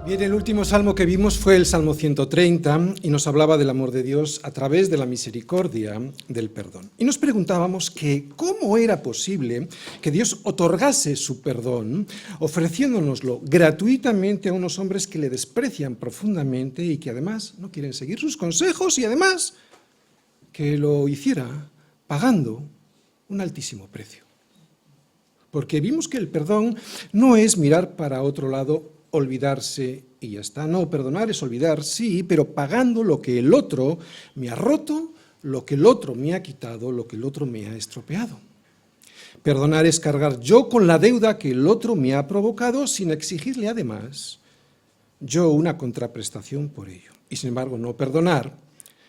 Bien, el último salmo que vimos fue el Salmo 130 y nos hablaba del amor de Dios a través de la misericordia del perdón. Y nos preguntábamos que cómo era posible que Dios otorgase su perdón ofreciéndonoslo gratuitamente a unos hombres que le desprecian profundamente y que además no quieren seguir sus consejos y además que lo hiciera pagando un altísimo precio. Porque vimos que el perdón no es mirar para otro lado, olvidarse y ya está. No, perdonar es olvidar, sí, pero pagando lo que el otro me ha roto, lo que el otro me ha quitado, lo que el otro me ha estropeado. Perdonar es cargar yo con la deuda que el otro me ha provocado sin exigirle además yo una contraprestación por ello. Y sin embargo, no perdonar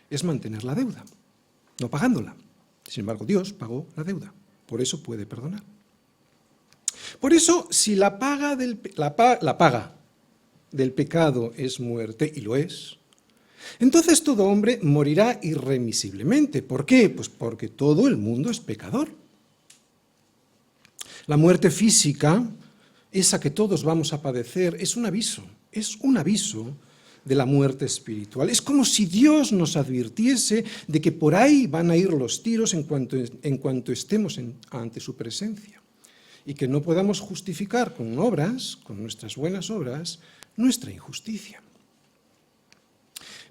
es mantener la deuda, no pagándola. Sin embargo, Dios pagó la deuda, por eso puede perdonar. Por eso, si la paga del pecado es muerte, y lo es, entonces todo hombre morirá irremisiblemente. ¿Por qué? Pues porque todo el mundo es pecador. La muerte física, esa que todos vamos a padecer, es un aviso de la muerte espiritual. Es como si Dios nos advirtiese de que por ahí van a ir los tiros en cuanto estemos ante su presencia. Y que no podamos justificar con obras, con nuestras buenas obras, nuestra injusticia.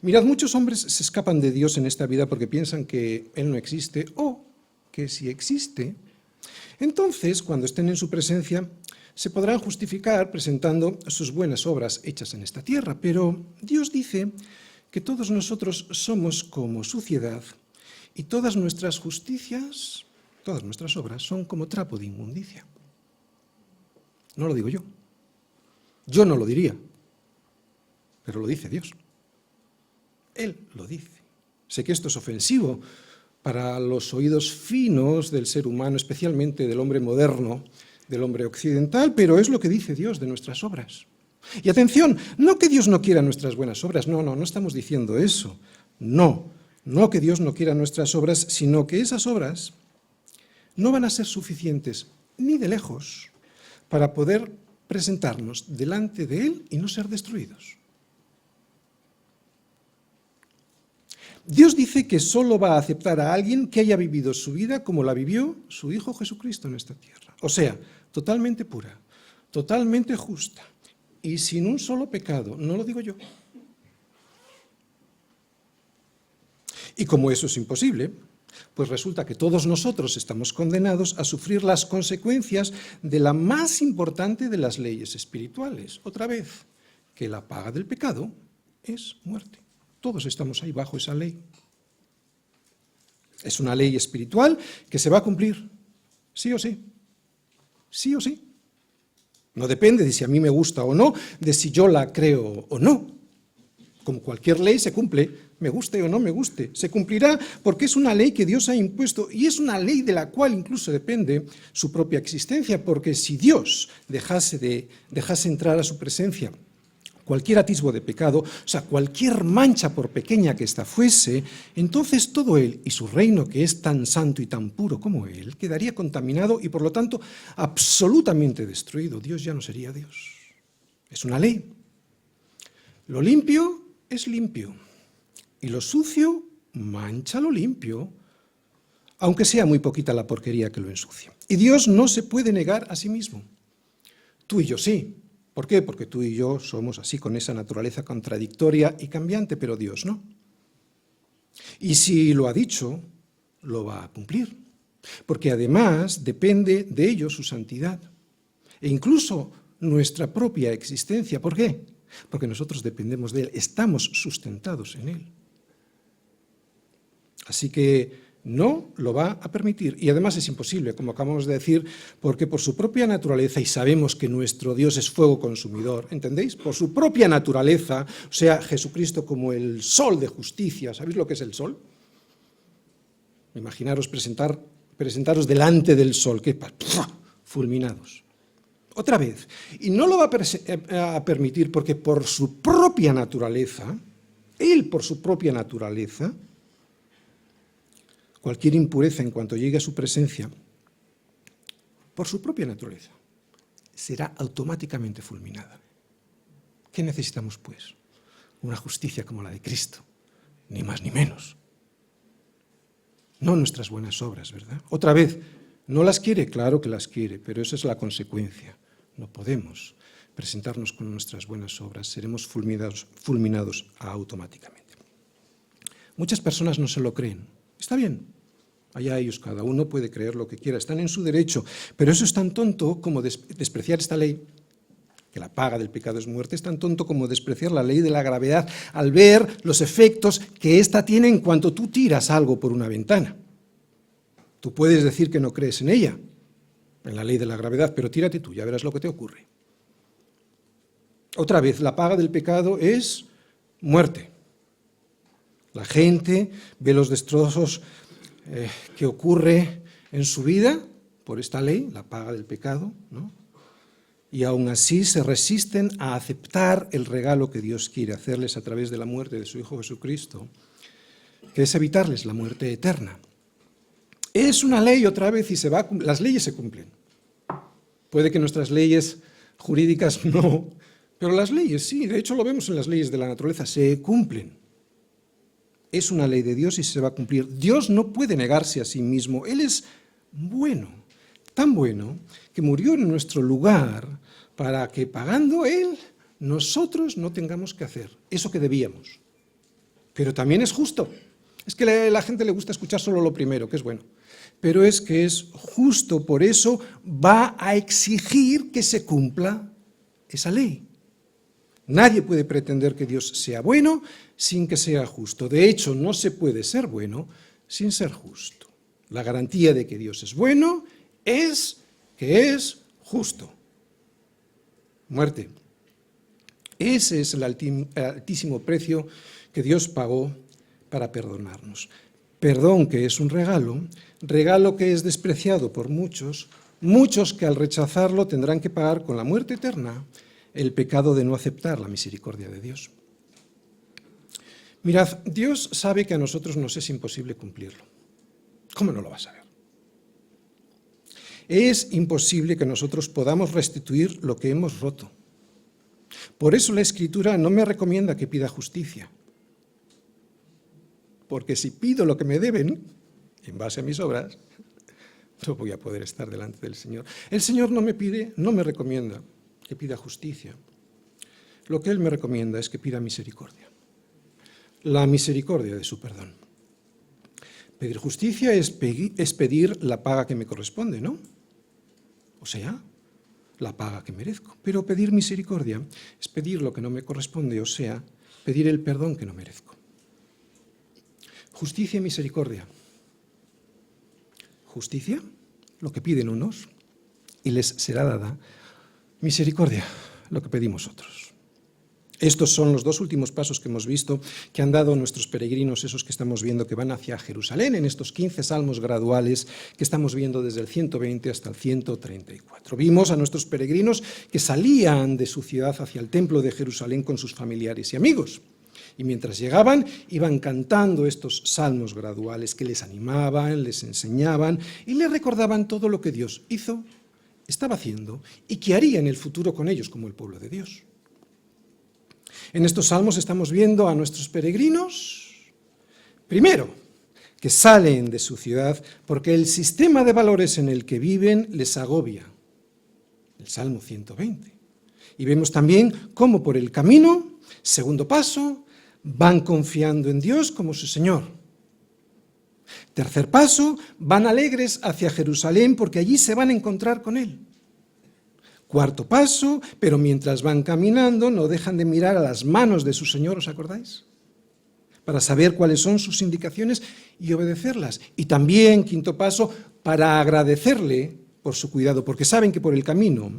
Mirad, muchos hombres se escapan de Dios en esta vida porque piensan que Él no existe o que si existe, entonces, cuando estén en su presencia, se podrán justificar presentando sus buenas obras hechas en esta tierra. Pero Dios dice que todos nosotros somos como suciedad y todas nuestras justicias, todas nuestras obras son como trapo de inmundicia. No lo digo yo. Yo no lo diría, pero lo dice Dios. Él lo dice. Sé que esto es ofensivo para los oídos finos del ser humano, especialmente del hombre moderno, del hombre occidental, pero es lo que dice Dios de nuestras obras. Y atención, no que Dios no quiera nuestras buenas obras, no estamos diciendo eso. No que Dios no quiera nuestras obras, sino que esas obras no van a ser suficientes ni de lejos para poder presentarnos delante de Él y no ser destruidos. Dios dice que solo va a aceptar a alguien que haya vivido su vida como la vivió su Hijo Jesucristo en esta tierra. O sea, totalmente pura, totalmente justa y sin un solo pecado, no lo digo yo. Y como eso es imposible, pues resulta que todos nosotros estamos condenados a sufrir las consecuencias de la más importante de las leyes espirituales. Otra vez, que la paga del pecado es muerte. Todos estamos ahí bajo esa ley. Es una ley espiritual que se va a cumplir, sí o sí. Sí o sí. No depende de si a mí me gusta o no, de si yo la creo o no. Como cualquier ley se cumple, me guste o no me guste, se cumplirá porque es una ley que Dios ha impuesto y es una ley de la cual incluso depende su propia existencia, porque si Dios dejase entrar a su presencia cualquier atisbo de pecado, o sea, cualquier mancha por pequeña que ésta fuese, entonces todo Él y su reino, que es tan santo y tan puro como Él, quedaría contaminado y por lo tanto absolutamente destruido. Dios ya no sería Dios. Es una ley. Lo limpio es limpio y lo sucio mancha lo limpio, aunque sea muy poquita la porquería que lo ensucia. Y Dios no se puede negar a sí mismo. Tú y yo sí. ¿Por qué? Porque tú y yo somos así, con esa naturaleza contradictoria y cambiante, pero Dios no. Y si lo ha dicho, lo va a cumplir, porque además depende de ello su santidad e incluso nuestra propia existencia. ¿Por qué? Porque nosotros dependemos de Él, estamos sustentados en Él. Así que no lo va a permitir. Y además es imposible, como acabamos de decir, porque por su propia naturaleza, y sabemos que nuestro Dios es fuego consumidor, ¿entendéis? Por su propia naturaleza, o sea, Jesucristo como el sol de justicia. ¿Sabéis lo que es el sol? Imaginaros presentaros delante del sol, que fulminados. Otra vez. Y no lo va a permitir porque por su propia naturaleza, Él por su propia naturaleza, cualquier impureza en cuanto llegue a su presencia, por su propia naturaleza, será automáticamente fulminada. ¿Qué necesitamos, pues? Una justicia como la de Cristo, ni más ni menos. No nuestras buenas obras, ¿verdad? Otra vez, ¿no las quiere? Claro que las quiere, pero esa es la consecuencia. No podemos presentarnos con nuestras buenas obras, seremos fulminados automáticamente. Muchas personas no se lo creen. Está bien, allá ellos, cada uno puede creer lo que quiera, están en su derecho, pero eso es tan tonto como despreciar esta ley, que la paga del pecado es muerte, es tan tonto como despreciar la ley de la gravedad al ver los efectos que ésta tiene en cuanto tú tiras algo por una ventana. Tú puedes decir que no crees en ella, en la ley de la gravedad, pero tírate tú, ya verás lo que te ocurre. Otra vez, la paga del pecado es muerte. La gente ve los destrozos que ocurre en su vida por esta ley, la paga del pecado, ¿no? Y aún así se resisten a aceptar el regalo que Dios quiere hacerles a través de la muerte de su Hijo Jesucristo, que es evitarles la muerte eterna. Es una ley otra vez y las leyes se cumplen. Puede que nuestras leyes jurídicas no, pero las leyes sí, de hecho lo vemos en las leyes de la naturaleza, se cumplen. Es una ley de Dios y se va a cumplir. Dios no puede negarse a sí mismo, Él es bueno, tan bueno que murió en nuestro lugar para que pagando Él, nosotros no tengamos que hacer eso que debíamos. Pero también es justo. Es que a la gente le gusta escuchar solo lo primero, que es bueno. Pero es que es justo, por eso va a exigir que se cumpla esa ley. Nadie puede pretender que Dios sea bueno sin que sea justo. De hecho, no se puede ser bueno sin ser justo. La garantía de que Dios es bueno es que es justo. Muerte. Ese es el altísimo precio que Dios pagó para perdonarnos. Perdón que es un regalo que es despreciado por muchos, muchos que al rechazarlo tendrán que pagar con la muerte eterna el pecado de no aceptar la misericordia de Dios. Mirad, Dios sabe que a nosotros nos es imposible cumplirlo. ¿Cómo no lo va a saber? Es imposible que nosotros podamos restituir lo que hemos roto. Por eso la Escritura no me recomienda que pida justicia. Porque si pido lo que me deben, en base a mis obras, no voy a poder estar delante del Señor. El Señor no me recomienda que pida justicia. Lo que Él me recomienda es que pida misericordia. La misericordia de su perdón. Pedir justicia es pedir la paga que me corresponde, ¿no? O sea, la paga que merezco. Pero pedir misericordia es pedir lo que no me corresponde, o sea, pedir el perdón que no merezco. Justicia y misericordia. Justicia, lo que piden unos, y les será dada. Misericordia, lo que pedimos otros. Estos son los dos últimos pasos que hemos visto que han dado nuestros peregrinos, esos que estamos viendo que van hacia Jerusalén, en estos 15 salmos graduales que estamos viendo desde el 120 hasta el 134. Vimos a nuestros peregrinos que salían de su ciudad hacia el templo de Jerusalén con sus familiares y amigos. Y mientras llegaban, iban cantando estos salmos graduales que les animaban, les enseñaban y les recordaban todo lo que Dios hizo, estaba haciendo y que haría en el futuro con ellos como el pueblo de Dios. En estos salmos estamos viendo a nuestros peregrinos, primero, que salen de su ciudad porque el sistema de valores en el que viven les agobia. El Salmo 120. Y vemos también cómo por el camino, segundo paso, van confiando en Dios como su Señor. Tercer paso, van alegres hacia Jerusalén porque allí se van a encontrar con Él. Cuarto paso, pero mientras van caminando no dejan de mirar a las manos de su Señor, ¿os acordáis? Para saber cuáles son sus indicaciones y obedecerlas. Y también, quinto paso, para agradecerle por su cuidado, porque saben que por el camino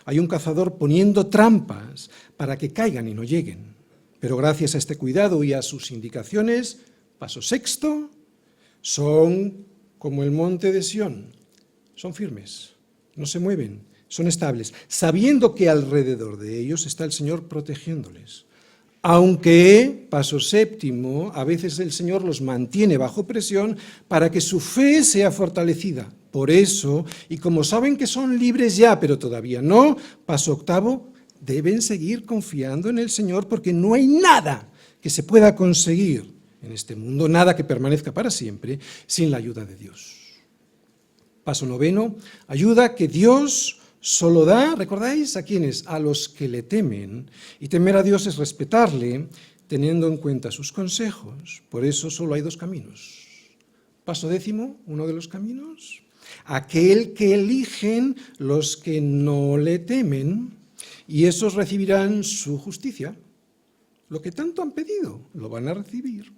hay un cazador poniendo trampas para que caigan y no lleguen. Pero gracias a este cuidado y a sus indicaciones, paso sexto, son como el monte de Sión, son firmes, no se mueven, son estables, sabiendo que alrededor de ellos está el Señor protegiéndoles. Aunque, paso séptimo, a veces el Señor los mantiene bajo presión para que su fe sea fortalecida. Por eso, y como saben que son libres ya, pero todavía no, paso octavo, deben seguir confiando en el Señor porque no hay nada que se pueda conseguir en este mundo, nada que permanezca para siempre, sin la ayuda de Dios. Paso 9, ayuda que Dios solo da, ¿recordáis? ¿A quiénes? A los que le temen. Y temer a Dios es respetarle, teniendo en cuenta sus consejos. Por eso solo hay 2 caminos. Paso 10, uno de los caminos. Aquel que eligen los que no le temen, y esos recibirán su justicia. Lo que tanto han pedido, lo van a recibir.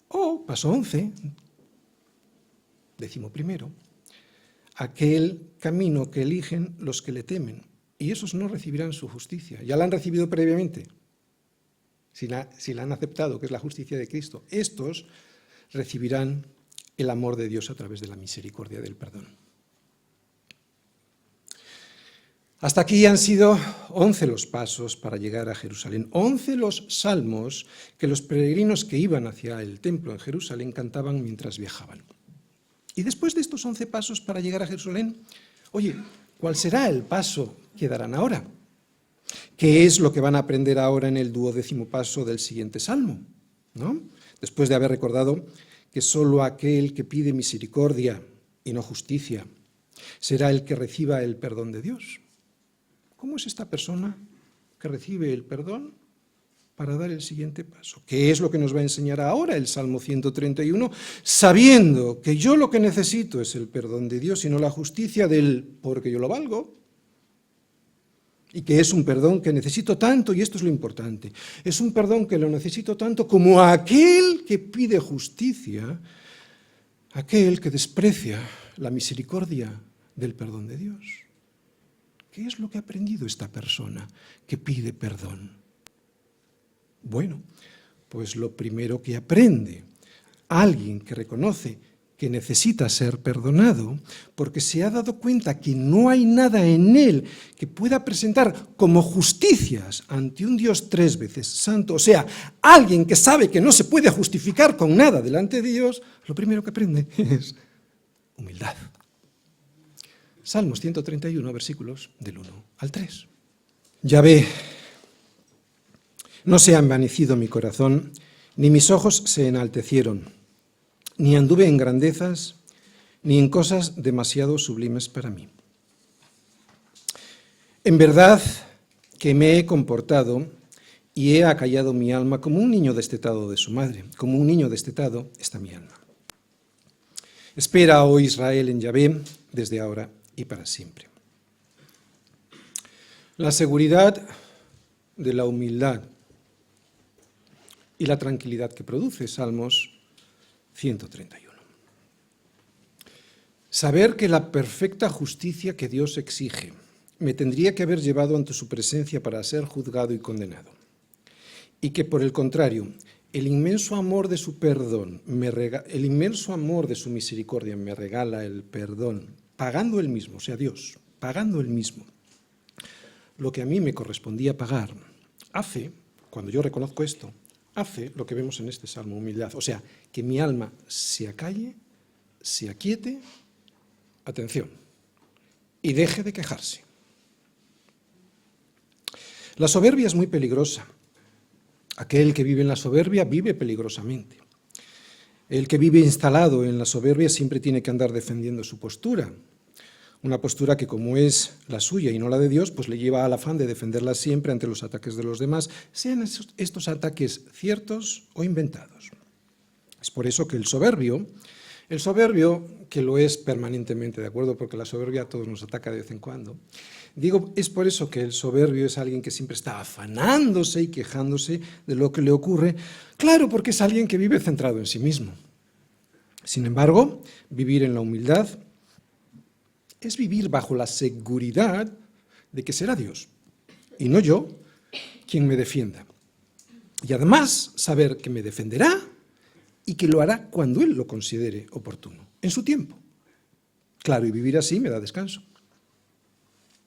O, paso 11, 11, aquel camino que eligen los que le temen, y esos no recibirán su justicia. Ya la han recibido previamente, si la han aceptado, que es la justicia de Cristo. Estos recibirán el amor de Dios a través de la misericordia del perdón. Hasta aquí han sido 11 los pasos para llegar a Jerusalén, 11 los salmos que los peregrinos que iban hacia el templo en Jerusalén cantaban mientras viajaban. Y después de estos 11 pasos para llegar a Jerusalén, oye, ¿cuál será el paso que darán ahora? ¿Qué es lo que van a aprender ahora en el 12º paso del siguiente salmo? ¿No? Después de haber recordado que solo aquel que pide misericordia y no justicia será el que reciba el perdón de Dios. ¿Cómo es esta persona que recibe el perdón para dar el siguiente paso? ¿Qué es lo que nos va a enseñar ahora el Salmo 131? Sabiendo que yo lo que necesito es el perdón de Dios y no la justicia del porque yo lo valgo. Y que es un perdón que necesito tanto, y esto es lo importante, es un perdón que lo necesito tanto como aquel que pide justicia, aquel que desprecia la misericordia del perdón de Dios. ¿Qué es lo que ha aprendido esta persona que pide perdón? Bueno, pues lo primero que aprende alguien que reconoce que necesita ser perdonado, porque se ha dado cuenta que no hay nada en él que pueda presentar como justicias ante un Dios 3 veces santo, o sea, alguien que sabe que no se puede justificar con nada delante de Dios, lo primero que aprende es humildad. Salmos 131, versículos del 1 al 3. Yahvé, no se ha envanecido mi corazón, ni mis ojos se enaltecieron, ni anduve en grandezas, ni en cosas demasiado sublimes para mí. En verdad que me he comportado y he acallado mi alma como un niño destetado de su madre, como un niño destetado está mi alma. Espera, oh Israel, en Yahvé, desde ahora y para siempre. La seguridad de la humildad y la tranquilidad que produce Salmos 131. Saber que la perfecta justicia que Dios exige me tendría que haber llevado ante su presencia para ser juzgado y condenado. Y que, por el contrario, el inmenso amor de su perdón, el inmenso amor de su misericordia me regala el perdón, pagando él mismo, o sea, Dios, pagando él mismo lo que a mí me correspondía pagar, hace, cuando yo reconozco esto, hace lo que vemos en este salmo, humildad, o sea, que mi alma se acalle, se aquiete, atención, y deje de quejarse. La soberbia es muy peligrosa. Aquel que vive en la soberbia vive peligrosamente. El que vive instalado en la soberbia siempre tiene que andar defendiendo su postura. Una postura que, como es la suya y no la de Dios, pues le lleva al afán de defenderla siempre ante los ataques de los demás, sean estos ataques ciertos o inventados. Es por eso que el soberbio, que lo es permanentemente, ¿de acuerdo? Porque la soberbia a todos nos ataca de vez en cuando. Digo, es por eso que el soberbio es alguien que siempre está afanándose y quejándose de lo que le ocurre. Claro, porque es alguien que vive centrado en sí mismo. Sin embargo, vivir en la humildad es vivir bajo la seguridad de que será Dios, y no yo, quien me defienda. Y además, saber que me defenderá y que lo hará cuando Él lo considere oportuno, en su tiempo. Claro, y vivir así me da descanso.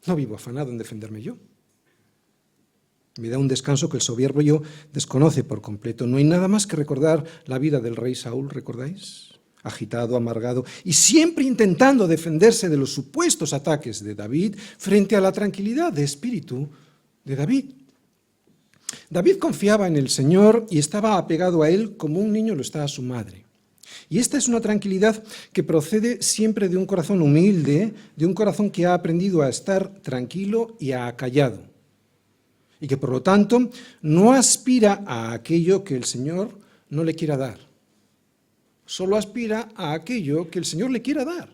No vivo afanado en defenderme yo. Me da un descanso que el soberbio desconoce por completo. No hay nada más que recordar la vida del rey Saúl, ¿recordáis? Agitado, amargado, y siempre intentando defenderse de los supuestos ataques de David frente a la tranquilidad de espíritu de David. David confiaba en el Señor y estaba apegado a Él como un niño lo está a su madre. Y esta es una tranquilidad que procede siempre de un corazón humilde, de un corazón que ha aprendido a estar tranquilo y acallado. Y que por lo tanto no aspira a aquello que el Señor no le quiera dar. Solo aspira a aquello que el Señor le quiera dar.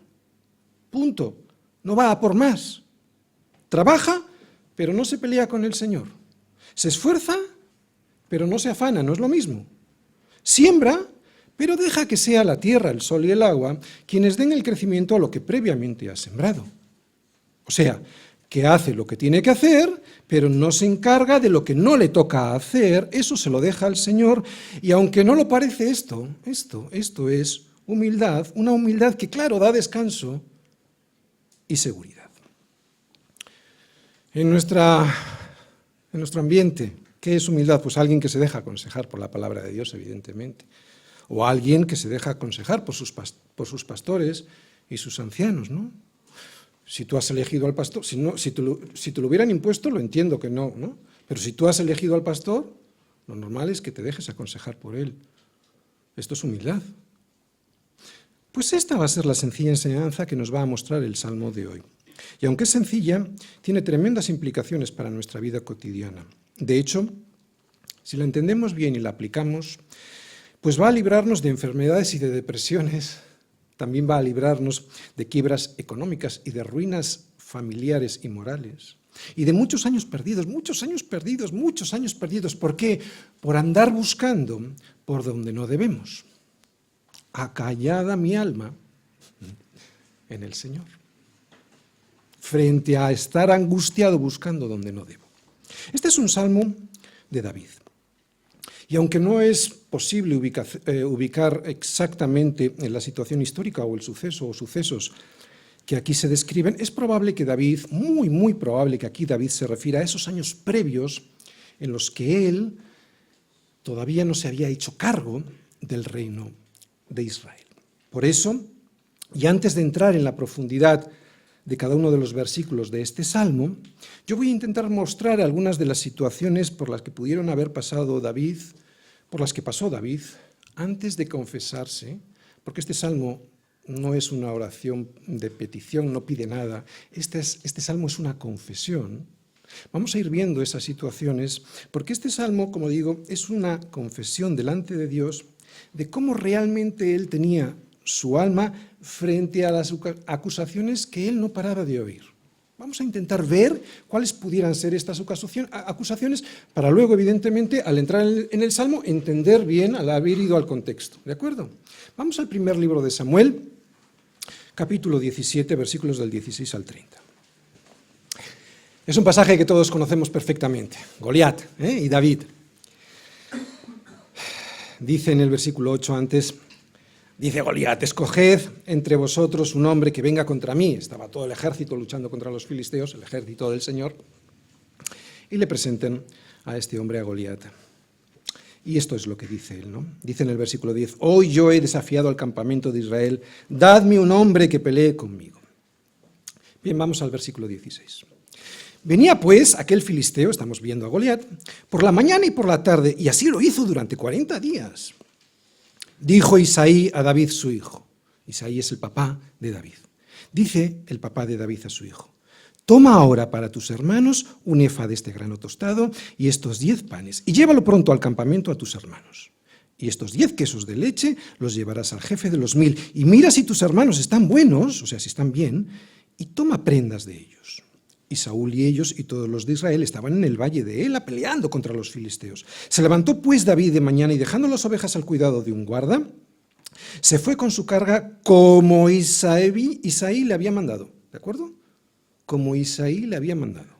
Punto. No va a por más. Trabaja, pero no se pelea con el Señor. Se esfuerza, pero no se afana, no es lo mismo. Siembra, pero deja que sea la tierra, el sol y el agua quienes den el crecimiento a lo que previamente ha sembrado. O sea, que hace lo que tiene que hacer, pero no se encarga de lo que no le toca hacer, eso se lo deja al Señor, y aunque no lo parece esto es humildad, una humildad que claro da descanso y seguridad. En nuestro ambiente, ¿qué es humildad? Pues alguien que se deja aconsejar por la palabra de Dios, evidentemente, o alguien que se deja aconsejar por sus pastores y sus ancianos, ¿no? Si tú has elegido al pastor, si te lo hubieran impuesto, lo entiendo que no, ¿no? Pero si tú has elegido al pastor, lo normal es que te dejes aconsejar por él. Esto es humildad. Pues esta va a ser la sencilla enseñanza que nos va a mostrar el Salmo de hoy. Y aunque es sencilla, tiene tremendas implicaciones para nuestra vida cotidiana. De hecho, si la entendemos bien y la aplicamos, pues va a librarnos de enfermedades y de depresiones. También va a librarnos de quiebras económicas y de ruinas familiares y morales. Y de muchos años perdidos. ¿Por qué? Por andar buscando por donde no debemos. Acallada mi alma en el Señor, frente a estar angustiado buscando donde no debo. Este es un salmo de David. Y aunque no es posible ubicar exactamente en la situación histórica o el suceso o sucesos que aquí se describen, es probable que David, muy probable que aquí David se refiera a esos años previos en los que él todavía no se había hecho cargo del reino de Israel. Por eso, y antes de entrar en la profundidad de cada uno de los versículos de este salmo, yo voy a intentar mostrar algunas de las situaciones por las que pudieron haber pasado David, por las que pasó David antes de confesarse, porque este salmo no es una oración de petición, no pide nada, este salmo es una confesión. Vamos a ir viendo esas situaciones, porque este salmo, como digo, es una confesión delante de Dios de cómo realmente él tenía su alma frente a las acusaciones que él no paraba de oír. Vamos a intentar ver cuáles pudieran ser estas acusaciones para luego, evidentemente, al entrar en el Salmo, entender bien al haber ido al contexto. ¿De acuerdo? Vamos al primer libro de Samuel, capítulo 17, versículos del 16 al 30. Es un pasaje que todos conocemos perfectamente. Goliat y David. Dice en el versículo 8 antes... Dice Goliat, escoged entre vosotros un hombre que venga contra mí. Estaba todo el ejército luchando contra los filisteos, el ejército del Señor, y le presenten a este hombre, a Goliat. Y esto es lo que dice él, ¿no? Dice en el versículo 10, hoy yo he desafiado al campamento de Israel, dadme un hombre que pelee conmigo. Bien, vamos al versículo 16. Venía pues aquel filisteo, estamos viendo a Goliat, por la mañana y por la tarde, y así lo hizo durante 40 días. Dijo Isaí a David su hijo. Isaí es el papá de David. Dice el papá de David a su hijo, toma ahora para tus hermanos un efa de este grano tostado y estos 10 panes, y llévalo pronto al campamento a tus hermanos. Y estos 10 quesos de leche los llevarás al jefe de los 1000, y mira si tus hermanos están buenos, o sea, si están bien, y toma prendas de ellos. Y Saúl y ellos y todos los de Israel estaban en el valle de Ela peleando contra los filisteos. Se levantó pues David de mañana y dejando las ovejas al cuidado de un guarda, se fue con su carga como Isaí le había mandado. ¿De acuerdo? Como Isaí le había mandado.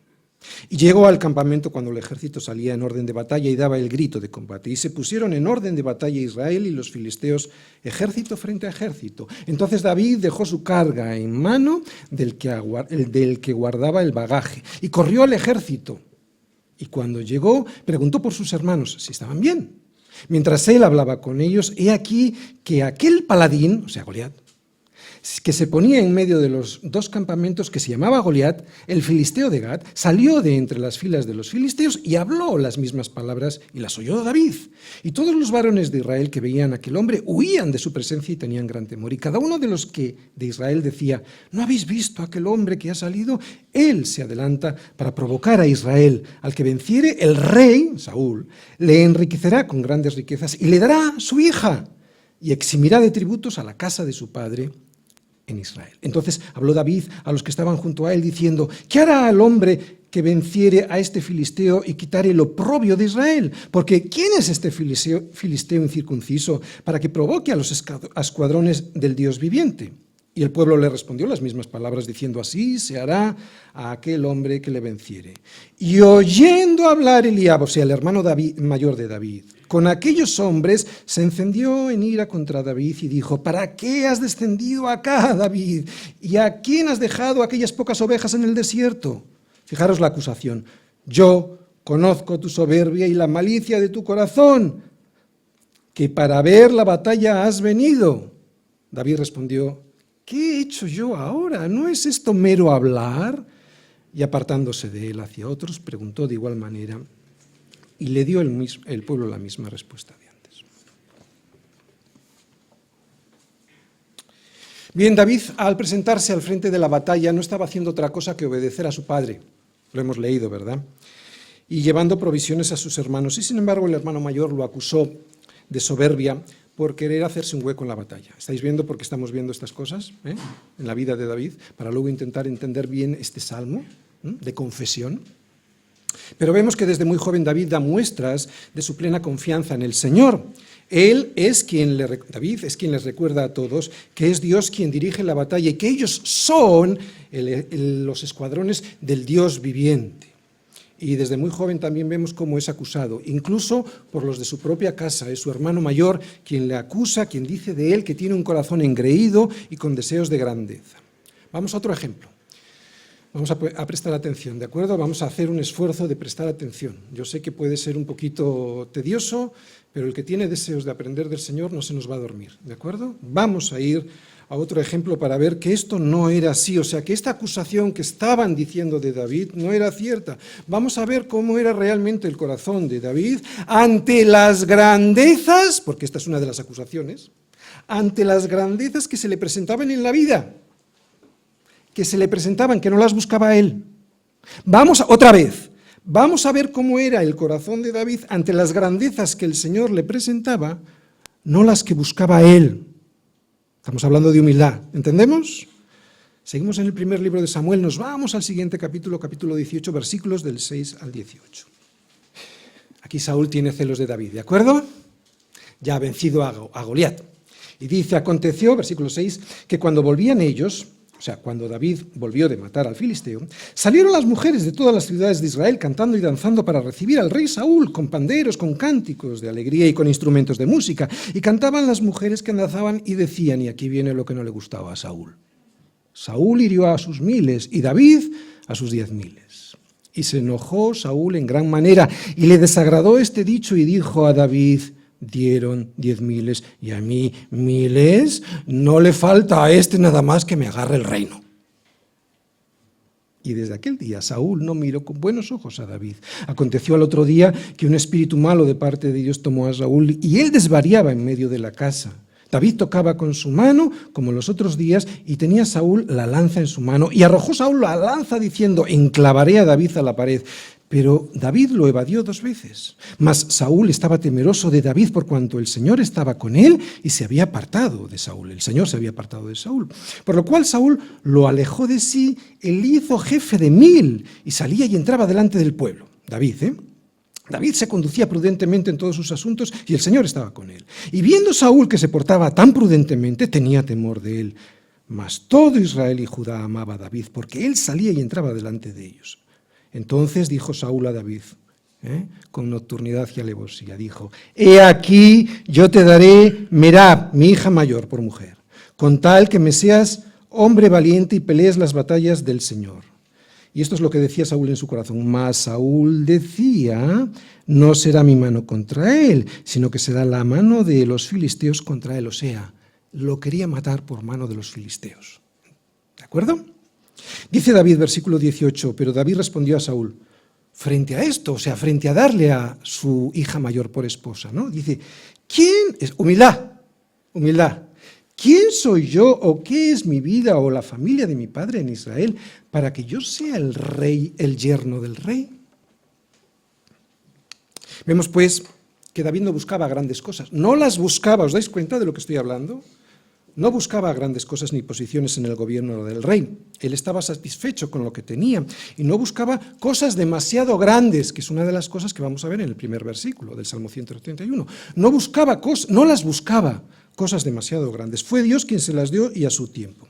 Y llegó al campamento cuando el ejército salía en orden de batalla y daba el grito de combate. Y se pusieron en orden de batalla Israel y los filisteos, ejército frente a ejército. Entonces David dejó su carga en mano del que guardaba el bagaje y corrió al ejército. Y cuando llegó, preguntó por sus hermanos si estaban bien. Mientras él hablaba con ellos, he aquí que aquel paladín, o sea, Goliat, que se ponía en medio de los dos campamentos, que se llamaba Goliat, el filisteo de Gat, salió de entre las filas de los filisteos y habló las mismas palabras y las oyó David. Y todos los varones de Israel que veían a aquel hombre huían de su presencia y tenían gran temor. Y cada uno de los que de Israel decía: ¿no habéis visto a aquel hombre que ha salido? Él se adelanta para provocar a Israel. Al que venciere, el rey, Saúl, le enriquecerá con grandes riquezas y le dará su hija y eximirá de tributos a la casa de su padre en Israel. Entonces habló David a los que estaban junto a él diciendo: ¿qué hará el hombre que venciere a este filisteo y quitare el oprobio de Israel? Porque ¿quién es este filisteo incircunciso para que provoque a los escuadrones del Dios viviente? Y el pueblo le respondió las mismas palabras diciendo: así se hará a aquel hombre que le venciere. Y oyendo hablar Eliab, o sea, el hermano mayor de David, con aquellos hombres, se encendió en ira contra David y dijo: ¿para qué has descendido acá, David? ¿Y a quién has dejado aquellas pocas ovejas en el desierto? Fijaros la acusación: yo conozco tu soberbia y la malicia de tu corazón, que para ver la batalla has venido. David respondió: ¿qué he hecho yo ahora? ¿No es esto mero hablar? Y apartándose de él hacia otros, preguntó de igual manera, y le dio el pueblo la misma respuesta de antes. Bien, David, al presentarse al frente de la batalla, no estaba haciendo otra cosa que obedecer a su padre. Lo hemos leído, ¿verdad? Y llevando provisiones a sus hermanos. Y sin embargo, el hermano mayor lo acusó de soberbia por querer hacerse un hueco en la batalla. ¿Estáis viendo por qué estamos viendo estas cosas en la vida de David? Para luego intentar entender bien este salmo de confesión. Pero vemos que desde muy joven David da muestras de su plena confianza en el Señor. David es quien les recuerda a todos que es Dios quien dirige la batalla y que ellos son los escuadrones del Dios viviente. Y desde muy joven también vemos cómo es acusado, incluso por los de su propia casa. Es su hermano mayor quien le acusa, quien dice de él que tiene un corazón engreído y con deseos de grandeza. Vamos a otro ejemplo. Vamos a prestar atención, ¿de acuerdo? Vamos a hacer un esfuerzo de prestar atención. Yo sé que puede ser un poquito tedioso, pero el que tiene deseos de aprender del Señor no se nos va a dormir, ¿de acuerdo? Vamos a ir a otro ejemplo para ver que esto no era así, o sea, que esta acusación que estaban diciendo de David no era cierta. Vamos a ver cómo era realmente el corazón de David ante las grandezas, porque esta es una de las acusaciones, ante las grandezas que se le presentaban en la vida, que se le presentaban, que no las buscaba él. Vamos a ver cómo era el corazón de David ante las grandezas que el Señor le presentaba, no las que buscaba él. Estamos hablando de humildad, ¿entendemos? Seguimos en el primer libro de Samuel, nos vamos al siguiente capítulo, capítulo 18, versículos del 6 al 18. Aquí Saúl tiene celos de David, ¿de acuerdo? Ya ha vencido a Goliat. Y dice: aconteció, versículo 6, que cuando volvían ellos, o sea, cuando David volvió de matar al filisteo, salieron las mujeres de todas las ciudades de Israel cantando y danzando para recibir al rey Saúl, con panderos, con cánticos de alegría y con instrumentos de música. Y cantaban las mujeres que danzaban y decían, y aquí viene lo que no le gustaba a Saúl: Saúl hirió a sus 1000 y David a sus 10.000. Y se enojó Saúl en gran manera y le desagradó este dicho y dijo a David: dieron 10.000 y a mí 1000, no le falta a este nada más que me agarre el reino. Y desde aquel día Saúl no miró con buenos ojos a David. Aconteció al otro día que un espíritu malo de parte de Dios tomó a Saúl y él desvariaba en medio de la casa. David tocaba con su mano como los otros días y tenía Saúl la lanza en su mano y arrojó Saúl la lanza diciendo: enclavaré a David a la pared. Pero David lo evadió 2 veces. Mas Saúl estaba temeroso de David por cuanto el Señor estaba con él y se había apartado de Saúl. El Señor se había apartado de Saúl. Por lo cual Saúl lo alejó de sí, él hizo jefe de 1000 y salía y entraba delante del pueblo. David se conducía prudentemente en todos sus asuntos y el Señor estaba con él. Y viendo Saúl que se portaba tan prudentemente, tenía temor de él. Mas todo Israel y Judá amaba a David porque él salía y entraba delante de ellos. Entonces dijo Saúl a David, con nocturnidad y alevosía, dijo: he aquí yo te daré Merab, mi hija mayor, por mujer, con tal que me seas hombre valiente y pelees las batallas del Señor. Y esto es lo que decía Saúl en su corazón. Mas Saúl decía: no será mi mano contra él, sino que será la mano de los filisteos contra él. O sea, lo quería matar por mano de los filisteos. ¿De acuerdo? Dice David, versículo 18, pero David respondió a Saúl, frente a esto, o sea, frente a darle a su hija mayor por esposa, ¿no? Dice, ¿quién es? Humildad, humildad. ¿Quién soy yo o qué es mi vida o la familia de mi padre en Israel para que yo sea el rey, el yerno del rey? Vemos pues que David no buscaba grandes cosas, no las buscaba, ¿os dais cuenta de lo que estoy hablando? No buscaba grandes cosas ni posiciones en el gobierno del rey. Él estaba satisfecho con lo que tenía y no buscaba cosas demasiado grandes, que es una de las cosas que vamos a ver en el primer versículo del Salmo 131. No las buscaba cosas demasiado grandes. Fue Dios quien se las dio y a su tiempo.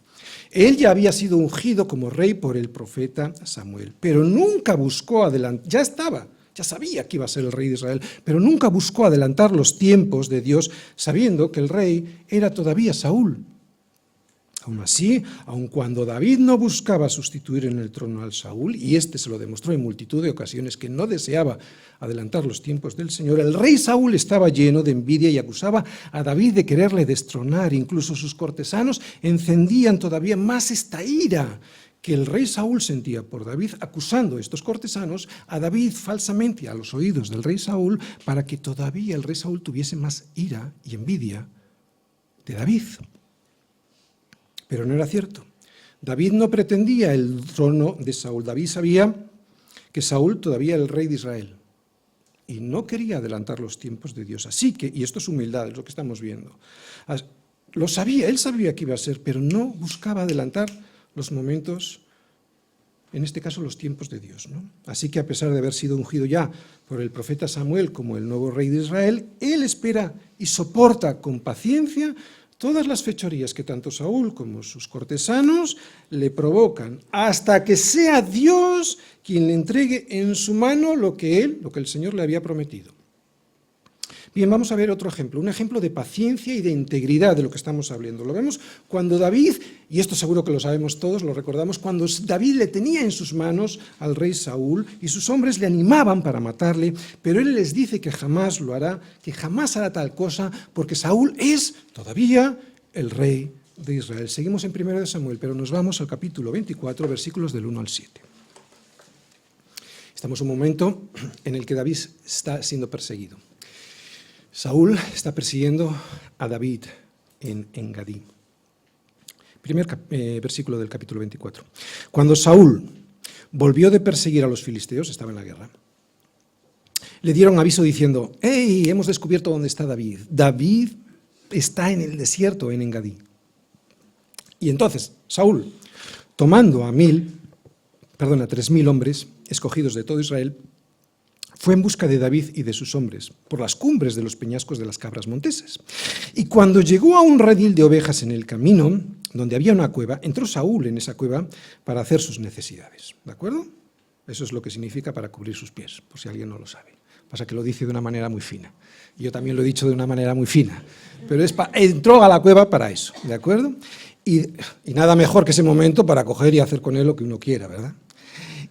Él ya había sido ungido como rey por el profeta Samuel, pero nunca buscó adelantar, ya sabía que iba a ser el rey de Israel, pero nunca buscó adelantar los tiempos de Dios, sabiendo que el rey era todavía Saúl. Aún así, aun cuando David no buscaba sustituir en el trono al Saúl, y este se lo demostró en multitud de ocasiones que no deseaba adelantar los tiempos del Señor, el rey Saúl estaba lleno de envidia y acusaba a David de quererle destronar. Incluso sus cortesanos encendían todavía más esta ira que el rey Saúl sentía por David, acusando a estos cortesanos a David falsamente a los oídos del rey Saúl, para que todavía el rey Saúl tuviese más ira y envidia de David. Pero no era cierto. David no pretendía el trono de Saúl. David sabía que Saúl todavía era el rey de Israel y no quería adelantar los tiempos de Dios. Así que, y esto es humildad, es lo que estamos viendo, lo sabía, él sabía que iba a ser, pero no buscaba adelantar los momentos, en este caso los tiempos de Dios, ¿no? Así que a pesar de haber sido ungido ya por el profeta Samuel como el nuevo rey de Israel, él espera y soporta con paciencia todas las fechorías que tanto Saúl como sus cortesanos le provocan, hasta que sea Dios quien le entregue en su mano lo que el Señor le había prometido. Bien, vamos a ver otro ejemplo, un ejemplo de paciencia y de integridad de lo que estamos hablando. Lo vemos cuando David, y esto seguro que lo sabemos todos, lo recordamos, cuando David le tenía en sus manos al rey Saúl y sus hombres le animaban para matarle, pero él les dice que jamás lo hará, que jamás hará tal cosa, porque Saúl es todavía el rey de Israel. Seguimos en 1 Samuel, pero nos vamos al capítulo 24, versículos del 1 al 7. Estamos en un momento en el que David está siendo perseguido. Saúl está persiguiendo a David en Engadí. Primer versículo del capítulo 24. Cuando Saúl volvió de perseguir a los filisteos, estaba en la guerra, le dieron aviso diciendo, ¡hey, hemos descubierto dónde está David! David está en el desierto, en Engadí. Y entonces Saúl, tomando a 3.000 hombres escogidos de todo Israel, fue en busca de David y de sus hombres, por las cumbres de los peñascos de las cabras monteses. Y cuando llegó a un redil de ovejas en el camino, donde había una cueva, entró Saúl en esa cueva para hacer sus necesidades. ¿De acuerdo? Eso es lo que significa para cubrir sus pies, por si alguien no lo sabe. Pasa que lo dice de una manera muy fina. Yo también lo he dicho de una manera muy fina. Pero entró a la cueva para eso, ¿de acuerdo? Y nada mejor que ese momento para coger y hacer con él lo que uno quiera, ¿verdad?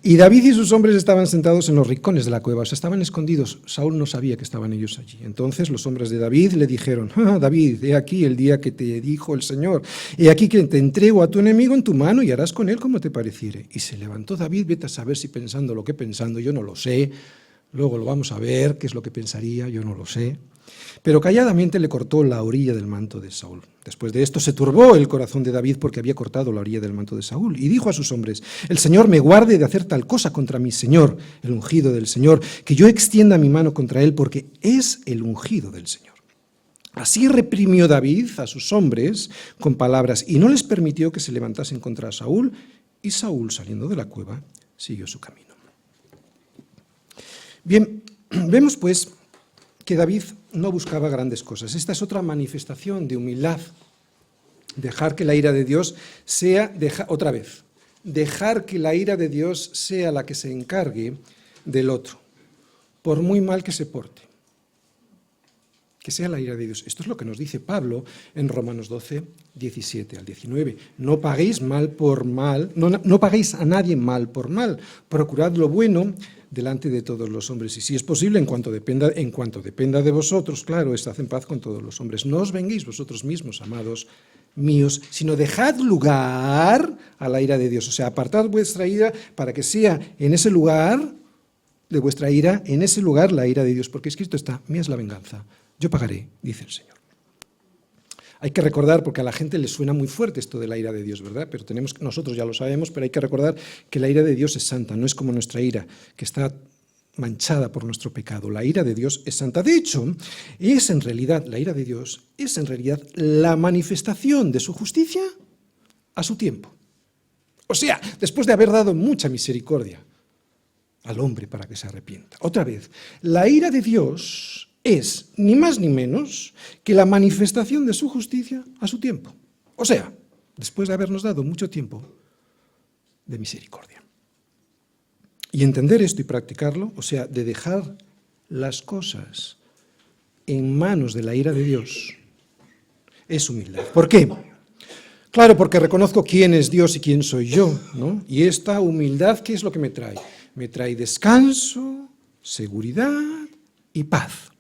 Y David y sus hombres estaban sentados en los rincones de la cueva, o sea, estaban escondidos. Saúl no sabía que estaban ellos allí. Entonces los hombres de David le dijeron, David, he aquí el día que te dijo el Señor, he aquí que te entrego a tu enemigo en tu mano y harás con él como te pareciere. Y se levantó David, vete a saber si pensando lo que pensando, yo no lo sé, luego lo vamos a ver, qué es lo que pensaría, yo no lo sé. Pero calladamente le cortó la orilla del manto de Saúl. Después de esto se turbó el corazón de David porque había cortado la orilla del manto de Saúl y dijo a sus hombres, el Señor me guarde de hacer tal cosa contra mi Señor, el ungido del Señor, que yo extienda mi mano contra él porque es el ungido del Señor. Así reprimió David a sus hombres con palabras y no les permitió que se levantasen contra Saúl, y Saúl, saliendo de la cueva, siguió su camino. Bien, vemos pues que David no buscaba grandes cosas. Esta es otra manifestación de humildad. Dejar que la ira de Dios sea, dejar que la ira de Dios sea la que se encargue del otro, por muy mal que se porte. que sea la ira de Dios. Esto es lo que nos dice Pablo en Romanos 12, 17 al 19. No paguéis mal por mal, no paguéis a nadie mal por mal, procurad lo bueno delante de todos los hombres. Y si es posible, en cuanto dependa de vosotros, claro, estad en paz con todos los hombres. No os venguéis vosotros mismos, amados míos, sino dejad lugar a la ira de Dios. O sea, apartad vuestra ira para que sea en ese lugar de vuestra ira, en ese lugar la ira de Dios, porque escrito está, mía es la venganza, yo pagaré, dice el Señor. Hay que recordar, porque a la gente le suena muy fuerte esto de la ira de Dios, ¿verdad? Pero nosotros ya lo sabemos, pero hay que recordar que la ira de Dios es santa, no es como nuestra ira, que está manchada por nuestro pecado. La ira de Dios es santa. De hecho, la ira de Dios es en realidad la manifestación de su justicia a su tiempo. O sea, después de haber dado mucha misericordia al hombre para que se arrepienta. Otra vez, la ira de Dios es ni más ni menos que la manifestación de su justicia a su tiempo. O sea, después de habernos dado mucho tiempo de misericordia. Y entender esto y practicarlo, o sea, de dejar las cosas en manos de la ira de Dios, es humildad. ¿Por qué? Claro, porque reconozco quién es Dios y quién soy yo, ¿no? Y esta humildad, ¿qué es lo que me trae? Me trae descanso, seguridad y paz.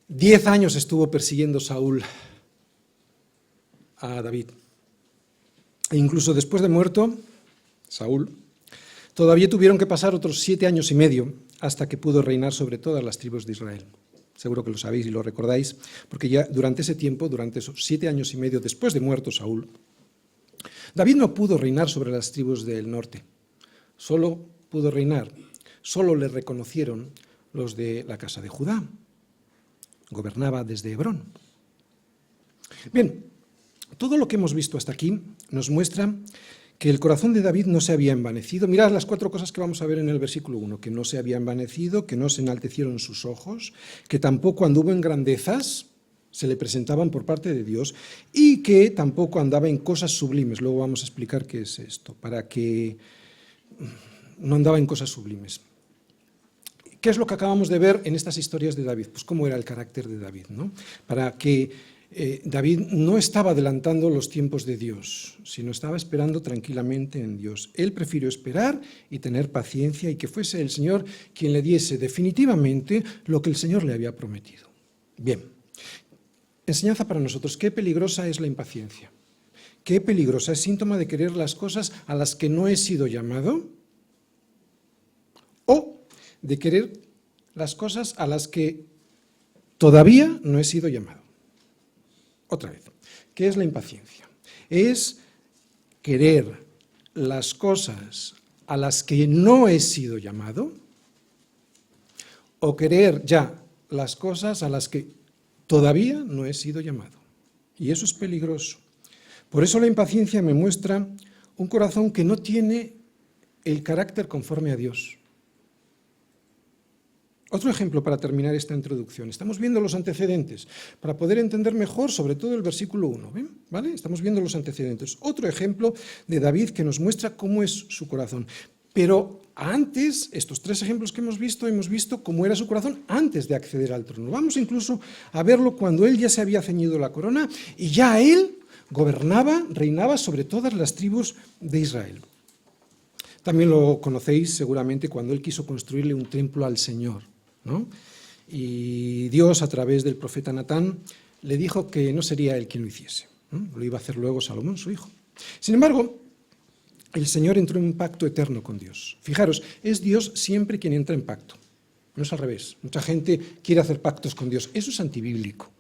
10 años estuvo persiguiendo Saúl a David. E incluso después de muerto, Saúl, todavía tuvieron que pasar otros 7 años y medio hasta que pudo reinar sobre todas las tribus de Israel. Seguro que lo sabéis y lo recordáis, porque ya durante ese tiempo, durante esos 7 años y medio después de muerto Saúl, David no pudo reinar sobre las tribus del norte. Solo pudo reinar, solo le reconocieron los de la casa de Judá. Gobernaba desde Hebrón. Bien, todo lo que hemos visto hasta aquí nos muestra que el corazón de David no se había envanecido. Mirad las 4 cosas que vamos a ver en el versículo 1, que no se había envanecido, que no se enaltecieron sus ojos, que tampoco anduvo en grandezas, se le presentaban por parte de Dios, y que tampoco andaba en cosas sublimes. Luego vamos a explicar qué es esto, para que no andaba en cosas sublimes. ¿Qué es lo que acabamos de ver en estas historias de David? Pues cómo era el carácter de David, ¿no? Para que David no estaba adelantando los tiempos de Dios, sino estaba esperando tranquilamente en Dios. Él prefirió esperar y tener paciencia y que fuese el Señor quien le diese definitivamente lo que el Señor le había prometido. Bien, enseñanza para nosotros. Qué peligrosa es la impaciencia. Qué peligrosa, es síntoma de querer las cosas a las que no he sido llamado o de querer las cosas a las que todavía no he sido llamado. Otra vez, ¿qué es la impaciencia? Es querer las cosas a las que no he sido llamado o querer ya las cosas a las que todavía no he sido llamado. Y eso es peligroso. Por eso la impaciencia me muestra un corazón que no tiene el carácter conforme a Dios. Otro ejemplo para terminar esta introducción. Estamos viendo los antecedentes para poder entender mejor, sobre todo el versículo 1. ¿Ven? ¿Vale? Estamos viendo los antecedentes. Otro ejemplo de David que nos muestra cómo es su corazón. Pero antes, estos 3 ejemplos que hemos visto cómo era su corazón antes de acceder al trono. Vamos incluso a verlo cuando él ya se había ceñido la corona y ya él gobernaba, reinaba sobre todas las tribus de Israel. También lo conocéis seguramente cuando él quiso construirle un templo al Señor, ¿no? Y Dios, a través del profeta Natán, le dijo que no sería él quien lo hiciese, ¿no? Lo iba a hacer luego Salomón, su hijo. Sin embargo, el Señor entró en un pacto eterno con Dios. Fijaros, es Dios siempre quien entra en pacto, no es al revés. Mucha gente quiere hacer pactos con Dios, eso es antibíblico.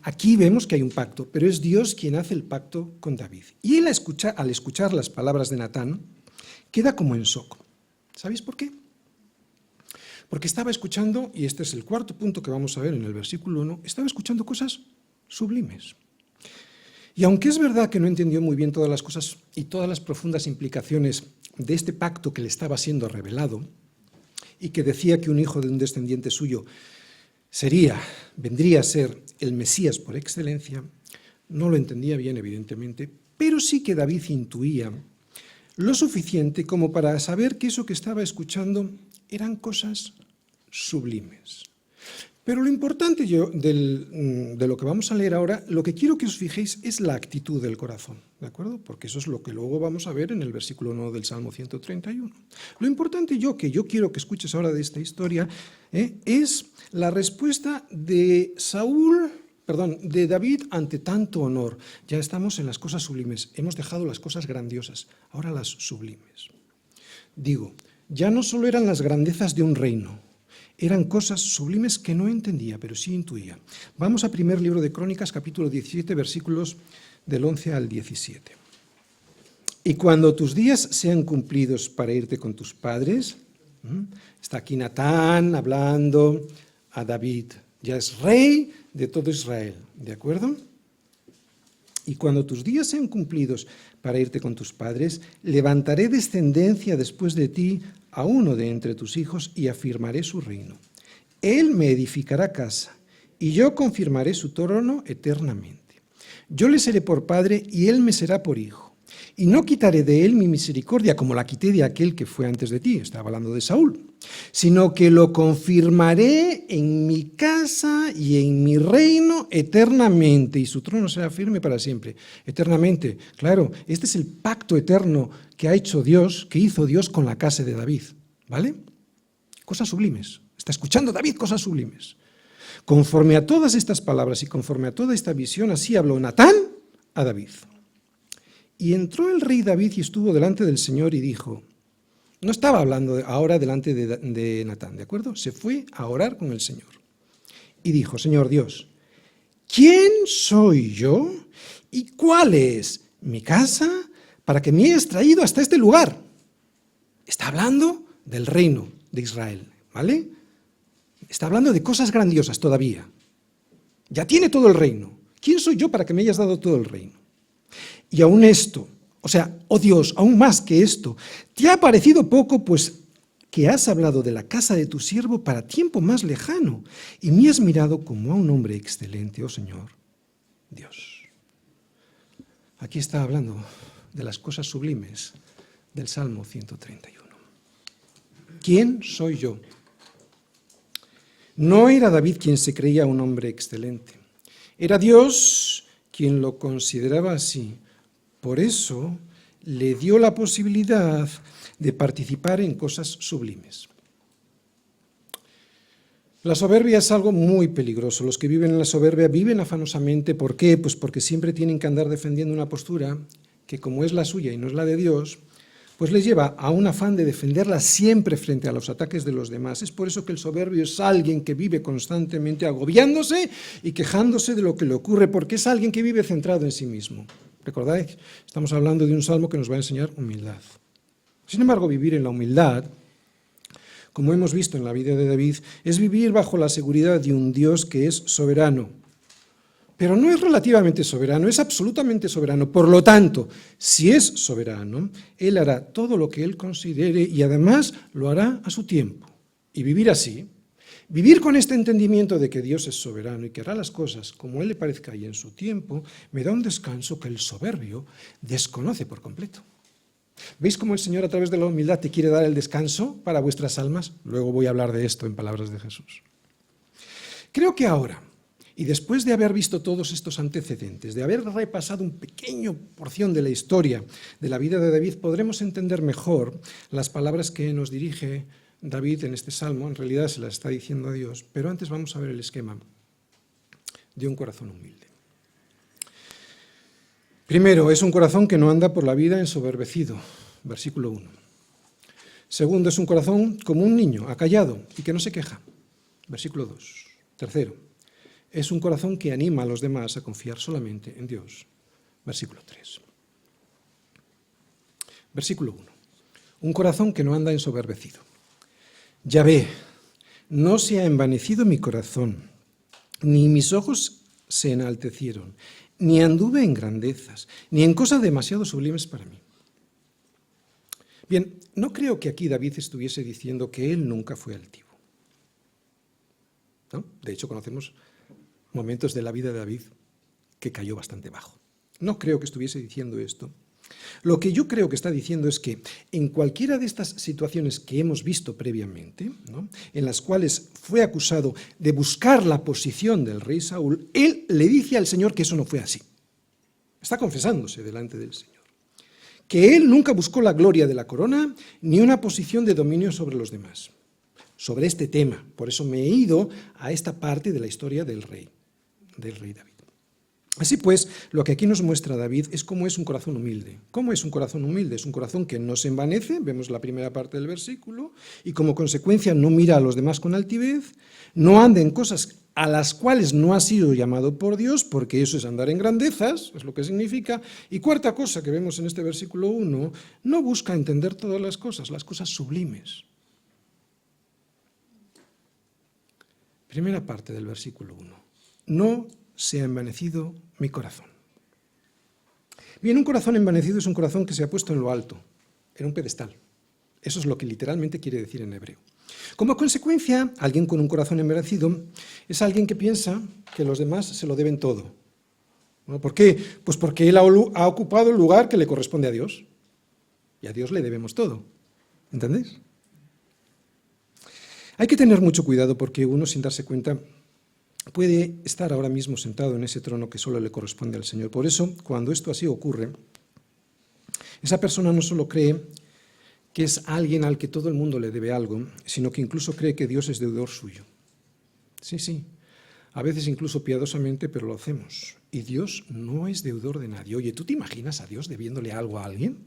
Aquí vemos que hay un pacto, pero es Dios quien hace el pacto con David. Y él al escuchar las palabras de Natán, queda como en shock. ¿Sabéis por qué? Porque estaba escuchando, y este es el 4º punto que vamos a ver en el versículo 1, estaba escuchando cosas sublimes. Y aunque es verdad que no entendió muy bien todas las cosas y todas las profundas implicaciones de este pacto que le estaba siendo revelado, y que decía que un hijo de un descendiente suyo vendría a ser el Mesías por excelencia, no lo entendía bien, evidentemente, pero sí que David intuía lo suficiente como para saber que eso que estaba escuchando eran cosas sublimes. Pero lo importante de lo que vamos a leer ahora, lo que quiero que os fijéis es la actitud del corazón, ¿de acuerdo? Porque eso es lo que luego vamos a ver en el versículo 1 del Salmo 131. Lo importante que yo quiero que escuches ahora de esta historia, es la respuesta de de David ante tanto honor. Ya estamos en las cosas sublimes, hemos dejado las cosas grandiosas, ahora las sublimes. Digo, ya no solo eran las grandezas de un reino, eran cosas sublimes que no entendía, pero sí intuía. Vamos a primer libro de Crónicas, capítulo 17, versículos del 11 al 17. Y cuando tus días sean cumplidos para irte con tus padres, está aquí Natán hablando a David, ya es rey de todo Israel, ¿de acuerdo? Y cuando tus días sean cumplidos para irte con tus padres, levantaré descendencia después de ti a uno de entre tus hijos y afirmaré su reino. Él me edificará casa y yo confirmaré su trono eternamente. Yo le seré por padre y él me será por hijo. Y no quitaré de él mi misericordia como la quité de aquel que fue antes de ti, estaba hablando de Saúl, sino que lo confirmaré en mi casa y en mi reino eternamente, y su trono será firme para siempre. Eternamente, claro, este es el pacto eterno que hizo Dios con la casa de David, ¿vale? Cosas sublimes. Está escuchando David cosas sublimes. Conforme a todas estas palabras y conforme a toda esta visión, así habló Natán a David. Y entró el rey David y estuvo delante del Señor y dijo, no estaba hablando ahora delante de Natán, ¿de acuerdo? Se fue a orar con el Señor. Y dijo, Señor Dios, ¿quién soy yo y cuál es mi casa para que me hayas traído hasta este lugar? Está hablando del reino de Israel, ¿vale? Está hablando de cosas grandiosas todavía. Ya tiene todo el reino. ¿Quién soy yo para que me hayas dado todo el reino? Y aún esto, oh Dios, aún más que esto, ¿te ha parecido poco, pues, que has hablado de la casa de tu siervo para tiempo más lejano, y me has mirado como a un hombre excelente, oh Señor, Dios? Aquí está hablando de las cosas sublimes del Salmo 131. ¿Quién soy yo? No era David quien se creía un hombre excelente, era Dios quien lo consideraba así. Por eso le dio la posibilidad de participar en cosas sublimes. La soberbia es algo muy peligroso. Los que viven en la soberbia viven afanosamente. ¿Por qué? Pues porque siempre tienen que andar defendiendo una postura que, como es la suya y no es la de Dios, pues les lleva a un afán de defenderla siempre frente a los ataques de los demás. Es por eso que el soberbio es alguien que vive constantemente agobiándose y quejándose de lo que le ocurre, porque es alguien que vive centrado en sí mismo. ¿Recordáis? Estamos hablando de un salmo que nos va a enseñar humildad. Sin embargo, vivir en la humildad, como hemos visto en la vida de David, es vivir bajo la seguridad de un Dios que es soberano. Pero no es relativamente soberano, es absolutamente soberano. Por lo tanto, si es soberano, Él hará todo lo que Él considere y además lo hará a su tiempo. Y vivir así, vivir con este entendimiento de que Dios es soberano y que hará las cosas como Él le parezca y en su tiempo, me da un descanso que el soberbio desconoce por completo. ¿Veis cómo el Señor a través de la humildad te quiere dar el descanso para vuestras almas? Luego voy a hablar de esto en palabras de Jesús. Creo que ahora, y después de haber visto todos estos antecedentes, de haber repasado un pequeño porción de la historia de la vida de David, podremos entender mejor las palabras que nos dirige David en este salmo. En realidad se las está diciendo a Dios, pero antes vamos a ver el esquema de un corazón humilde. Primero, es un corazón que no anda por la vida ensoberbecido, versículo 1. Segundo, es un corazón como un niño, acallado y que no se queja, versículo 2. Tercero, es un corazón que anima a los demás a confiar solamente en Dios. Versículo 3. Versículo 1. Un corazón que no anda ensoberbecido. Yahvé, no se ha envanecido mi corazón, ni mis ojos se enaltecieron, ni anduve en grandezas, ni en cosas demasiado sublimes para mí. Bien, no creo que aquí David estuviese diciendo que él nunca fue altivo, ¿no? De hecho, conocemos momentos de la vida de David que cayó bastante bajo. No creo que estuviese diciendo esto, Lo que yo creo que está diciendo es que en cualquiera de estas situaciones que hemos visto previamente, ¿no?, en las cuales fue acusado de buscar la posición del rey Saúl, él le dice al Señor que eso no fue así. Está confesándose delante del Señor. Que él nunca buscó la gloria de la corona ni una posición de dominio sobre los demás. Sobre este tema. Por eso me he ido a esta parte de la historia del rey David. Así pues, lo que aquí nos muestra David es cómo es un corazón humilde. ¿Cómo es un corazón humilde? Es un corazón que no se envanece, vemos la primera parte del versículo, y como consecuencia no mira a los demás con altivez, no anda en cosas a las cuales no ha sido llamado por Dios, porque eso es andar en grandezas, es lo que significa. Y cuarta cosa que vemos en este versículo 1, no busca entender todas las cosas sublimes. Primera parte del versículo 1. No se ha envanecido mi corazón. Bien, un corazón envanecido es un corazón que se ha puesto en lo alto, en un pedestal. Eso es lo que literalmente quiere decir en hebreo. Como consecuencia, alguien con un corazón envanecido es alguien que piensa que los demás se lo deben todo. ¿Por qué? Pues porque él ha ocupado el lugar que le corresponde a Dios. Y a Dios le debemos todo. ¿Entendéis? Hay que tener mucho cuidado porque uno, sin darse cuenta, puede estar ahora mismo sentado en ese trono que solo le corresponde al Señor. Por eso, cuando esto así ocurre, esa persona no solo cree que es alguien al que todo el mundo le debe algo, sino que incluso cree que Dios es deudor suyo. Sí, a veces incluso piadosamente, pero lo hacemos. Y Dios no es deudor de nadie. Oye, ¿tú te imaginas a Dios debiéndole algo a alguien?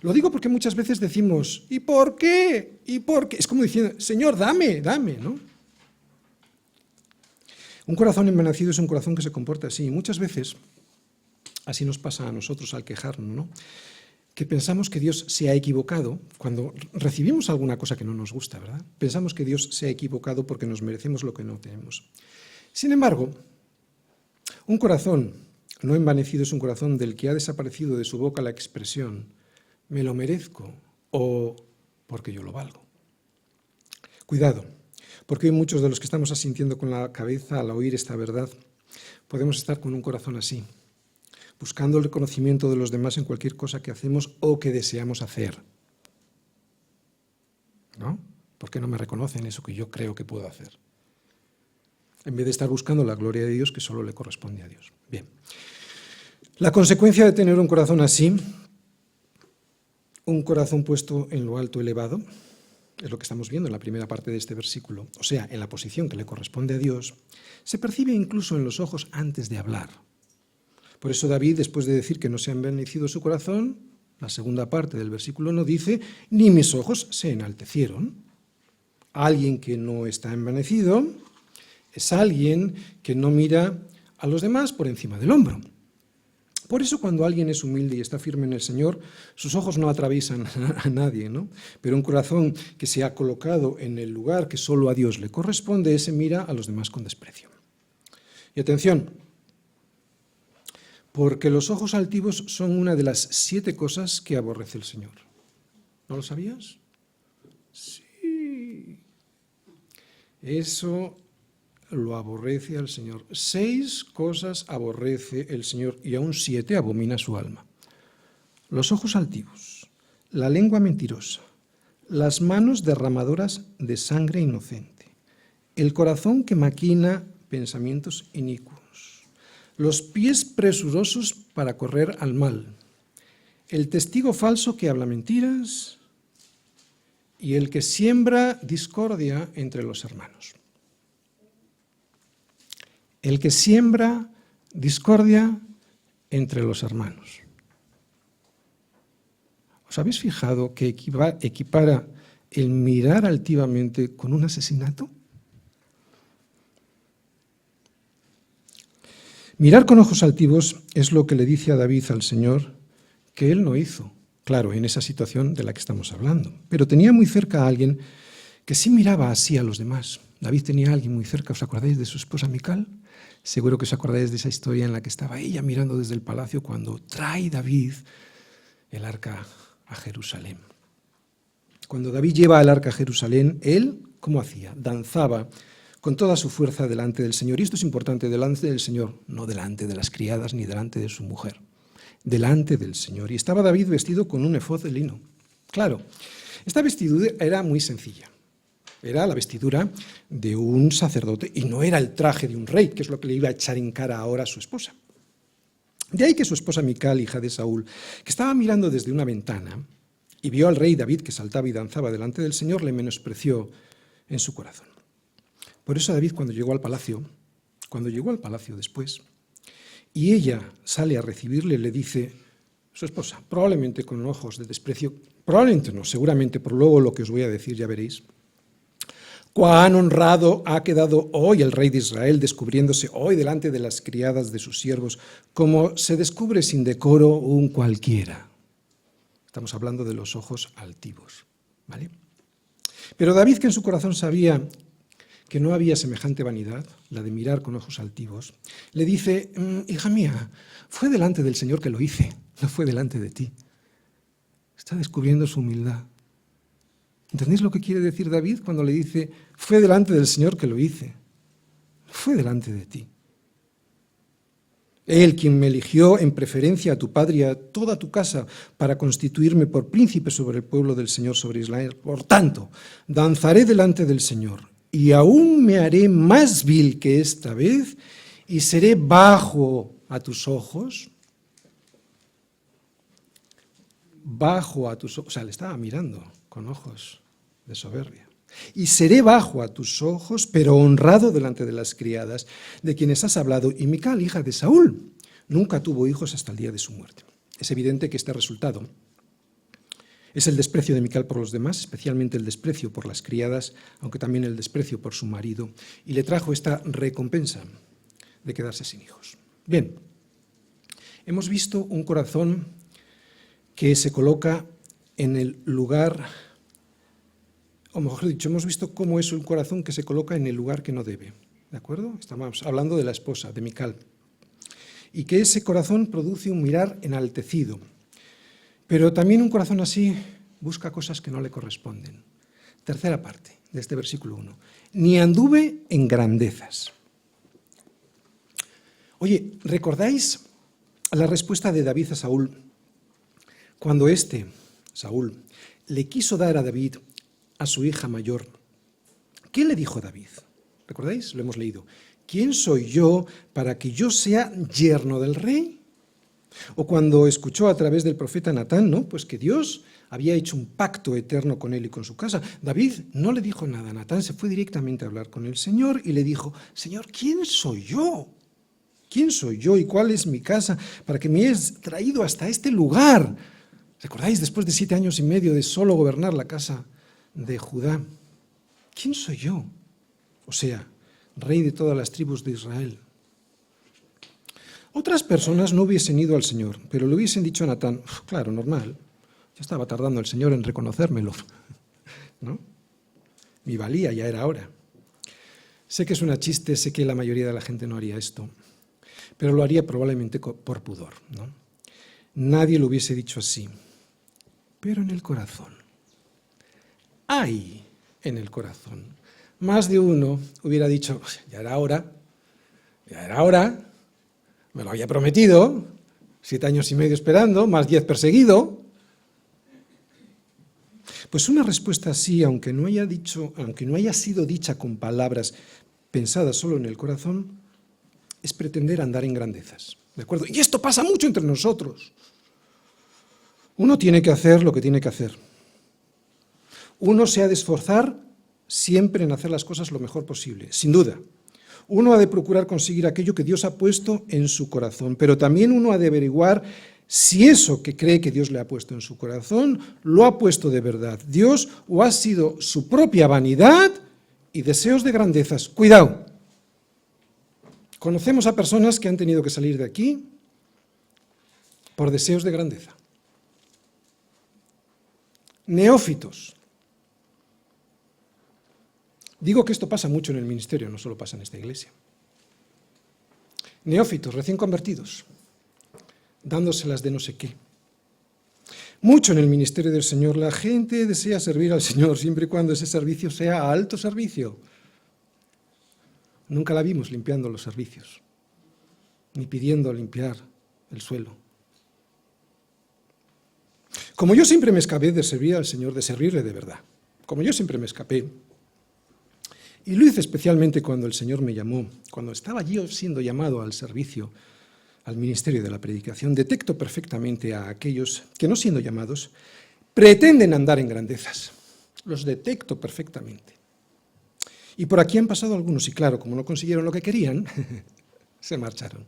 Lo digo porque muchas veces decimos, ¿y por qué? ¿Y por qué? Es como diciendo, Señor, dame, ¿no? Un corazón envanecido es un corazón que se comporta así. Y muchas veces, así nos pasa a nosotros al quejarnos, ¿no?, que pensamos que Dios se ha equivocado cuando recibimos alguna cosa que no nos gusta, ¿verdad? Pensamos que Dios se ha equivocado porque nos merecemos lo que no tenemos. Sin embargo, un corazón no envanecido es un corazón del que ha desaparecido de su boca la expresión «me lo merezco» o «porque yo lo valgo». Cuidado, porque hoy muchos de los que estamos asintiendo con la cabeza al oír esta verdad podemos estar con un corazón así, buscando el reconocimiento de los demás en cualquier cosa que hacemos o que deseamos hacer. ¿No? ¿Por qué no me reconocen eso que yo creo que puedo hacer? En vez de estar buscando la gloria de Dios que solo le corresponde a Dios. Bien. La consecuencia de tener un corazón así, un corazón puesto en lo alto elevado, es lo que estamos viendo en la primera parte de este versículo, o sea, en la posición que le corresponde a Dios, se percibe incluso en los ojos antes de hablar. Por eso David, después de decir que no se ha envanecido su corazón, la segunda parte del versículo no dice, ni mis ojos se enaltecieron. Alguien que no está envanecido es alguien que no mira a los demás por encima del hombro. Por eso cuando alguien es humilde y está firme en el Señor, sus ojos no atraviesan a nadie, ¿no? Pero un corazón que se ha colocado en el lugar que solo a Dios le corresponde, ese mira a los demás con desprecio. Y atención, porque los ojos altivos son una de las 7 cosas que aborrece el Señor. ¿No lo sabías? Sí. Eso lo aborrece al Señor. 6 cosas aborrece el Señor y aún 7 abomina su alma. Los ojos altivos, la lengua mentirosa, las manos derramadoras de sangre inocente, el corazón que maquina pensamientos inicuos, los pies presurosos para correr al mal, el testigo falso que habla mentiras y el que siembra discordia entre los hermanos. El que siembra discordia entre los hermanos. ¿Os habéis fijado que equipara el mirar altivamente con un asesinato? Mirar con ojos altivos es lo que le dice a David al Señor que él no hizo, claro, en esa situación de la que estamos hablando. Pero tenía muy cerca a alguien que sí miraba así a los demás. David tenía a alguien muy cerca, ¿os acordáis de su esposa Mical? Seguro que os acordáis de esa historia en la que estaba ella mirando desde el palacio cuando trae David el arca a Jerusalén. Cuando David lleva el arca a Jerusalén, él, ¿cómo hacía? Danzaba con toda su fuerza delante del Señor. Y esto es importante, delante del Señor, no delante de las criadas ni delante de su mujer. delante del Señor. Y estaba David vestido con un efod de lino. Claro, esta vestidura era muy sencilla. Era la vestidura de un sacerdote y no era el traje de un rey, que es lo que le iba a echar en cara ahora a su esposa. De ahí que su esposa Mical, hija de Saúl, que estaba mirando desde una ventana y vio al rey David que saltaba y danzaba delante del Señor, le menospreció en su corazón. Por eso David cuando llegó al palacio después, y ella sale a recibirle, le dice, su esposa, probablemente con ojos de desprecio, probablemente no, seguramente, por luego lo que os voy a decir ya veréis, cuán honrado ha quedado hoy el rey de Israel, descubriéndose hoy delante de las criadas de sus siervos, como se descubre sin decoro un cualquiera. Estamos hablando de los ojos altivos, ¿vale? Pero David, que en su corazón sabía que no había semejante vanidad, la de mirar con ojos altivos, le dice, hija mía, fue delante del Señor que lo hice, no fue delante de ti. Está descubriendo su humildad. ¿Entendéis lo que quiere decir David cuando le dice, fue delante del Señor que lo hice? Fue delante de ti. Él quien me eligió en preferencia a tu padre y a toda tu casa para constituirme por príncipe sobre el pueblo del Señor, sobre Israel. Por tanto, danzaré delante del Señor y aún me haré más vil que esta vez y seré bajo a tus ojos. Bajo a tus ojos, o sea, le estaba mirando con ojos de soberbia. Y seré bajo a tus ojos, pero honrado delante de las criadas de quienes has hablado. Y Mical, hija de Saúl, nunca tuvo hijos hasta el día de su muerte. Es evidente que este resultado es el desprecio de Mical por los demás, especialmente el desprecio por las criadas, aunque también el desprecio por su marido, y le trajo esta recompensa de quedarse sin hijos. Bien, hemos visto un corazón que se coloca en el lugar, o mejor dicho, hemos visto cómo es un corazón que se coloca en el lugar que no debe, ¿de acuerdo? Estamos hablando de la esposa, de Mical, y que ese corazón produce un mirar enaltecido, pero también un corazón así busca cosas que no le corresponden. Tercera parte de este versículo 1, ni anduve en grandezas. Oye, ¿recordáis la respuesta de David a Saúl? Cuando Saúl, le quiso dar a David a su hija mayor, ¿qué le dijo David? ¿Recordáis? Lo hemos leído. ¿Quién soy yo para que yo sea yerno del rey? O cuando escuchó a través del profeta Natán, ¿no? Pues que Dios había hecho un pacto eterno con él y con su casa. David no le dijo nada a Natán, se fue directamente a hablar con el Señor y le dijo, Señor, ¿quién soy yo? ¿Quién soy yo y cuál es mi casa para que me hayas traído hasta este lugar? ¿Recordáis después de 7 años y medio de solo gobernar la casa de Judá? ¿Quién soy yo? O sea, rey de todas las tribus de Israel. Otras personas no hubiesen ido al Señor, pero le hubiesen dicho a Natán, claro, normal, ya estaba tardando el Señor en reconocérmelo, ¿no? Mi valía ya era hora. Sé que es un chiste, sé que la mayoría de la gente no haría esto, pero lo haría probablemente por pudor, ¿no? Nadie lo hubiese dicho así, pero en el corazón. Hay en el corazón. Más de uno hubiera dicho, ya era hora, me lo había prometido, 7 años y medio esperando, más 10 perseguido. Pues una respuesta así, aunque no haya sido dicha con palabras pensadas solo en el corazón, es pretender andar en grandezas, ¿de acuerdo? Y esto pasa mucho entre nosotros. Uno tiene que hacer lo que tiene que hacer. Uno se ha de esforzar siempre en hacer las cosas lo mejor posible, sin duda. Uno ha de procurar conseguir aquello que Dios ha puesto en su corazón, pero también uno ha de averiguar si eso que cree que Dios le ha puesto en su corazón lo ha puesto de verdad Dios o ha sido su propia vanidad y deseos de grandezas. Cuidado. Conocemos a personas que han tenido que salir de aquí por deseos de grandeza. Neófitos. Digo que esto pasa mucho en el ministerio, no solo pasa en esta iglesia. Neófitos, recién convertidos, dándoselas de no sé qué. Mucho en el ministerio del Señor, la gente desea servir al Señor siempre y cuando ese servicio sea alto servicio. Nunca la vimos limpiando los servicios, ni pidiendo limpiar el suelo. Como yo siempre me escapé de servir al Señor, de servirle de verdad, como yo siempre me escapé, y lo hice especialmente cuando el Señor me llamó, cuando estaba yo siendo llamado al servicio, al ministerio de la predicación, detecto perfectamente a aquellos que, no siendo llamados, pretenden andar en grandezas. Los detecto perfectamente. Y por aquí han pasado algunos, y claro, como no consiguieron lo que querían, se marcharon.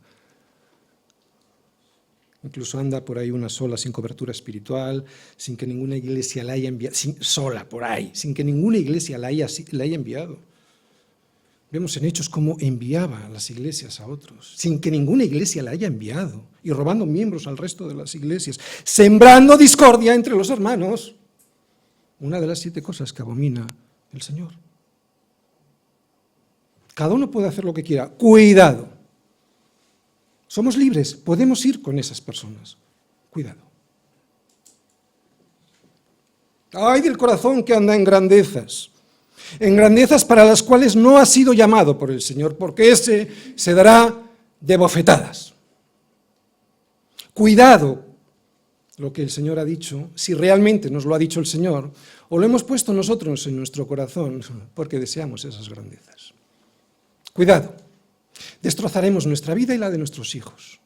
Incluso anda por ahí una sola, sin cobertura espiritual, sin que ninguna iglesia la haya enviado, sola por ahí, sin que ninguna iglesia la haya enviado. Vemos en Hechos cómo enviaba a las iglesias a otros, sin que ninguna iglesia la haya enviado, y robando miembros al resto de las iglesias, sembrando discordia entre los hermanos. Una de las 7 cosas que abomina el Señor. Cada uno puede hacer lo que quiera. Cuidado. Somos libres, podemos ir con esas personas. Cuidado. ¡Ay del corazón que anda en grandezas! En grandezas para las cuales no ha sido llamado por el Señor, porque ese se dará de bofetadas. Cuidado lo que el Señor ha dicho, si realmente nos lo ha dicho el Señor, o lo hemos puesto nosotros en nuestro corazón, porque deseamos esas grandezas. Cuidado, destrozaremos nuestra vida y la de nuestros hijos.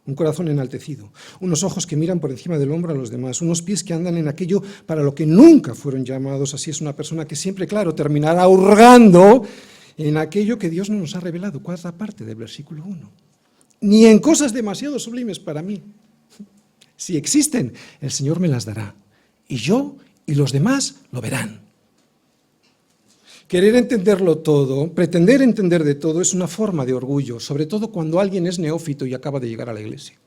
Un corazón enaltecido, unos ojos que miran por encima del hombro a los demás, unos pies que andan en aquello para lo que nunca fueron llamados. Así es una persona que siempre, claro, terminará hurgando en aquello que Dios no nos ha revelado. Cuarta parte del versículo 1. Ni en cosas demasiado sublimes para mí. Si existen, el Señor me las dará. Y yo y los demás lo verán. Querer entenderlo todo, pretender entender de todo, es una forma de orgullo, sobre todo cuando alguien es neófito y acaba de llegar a la iglesia.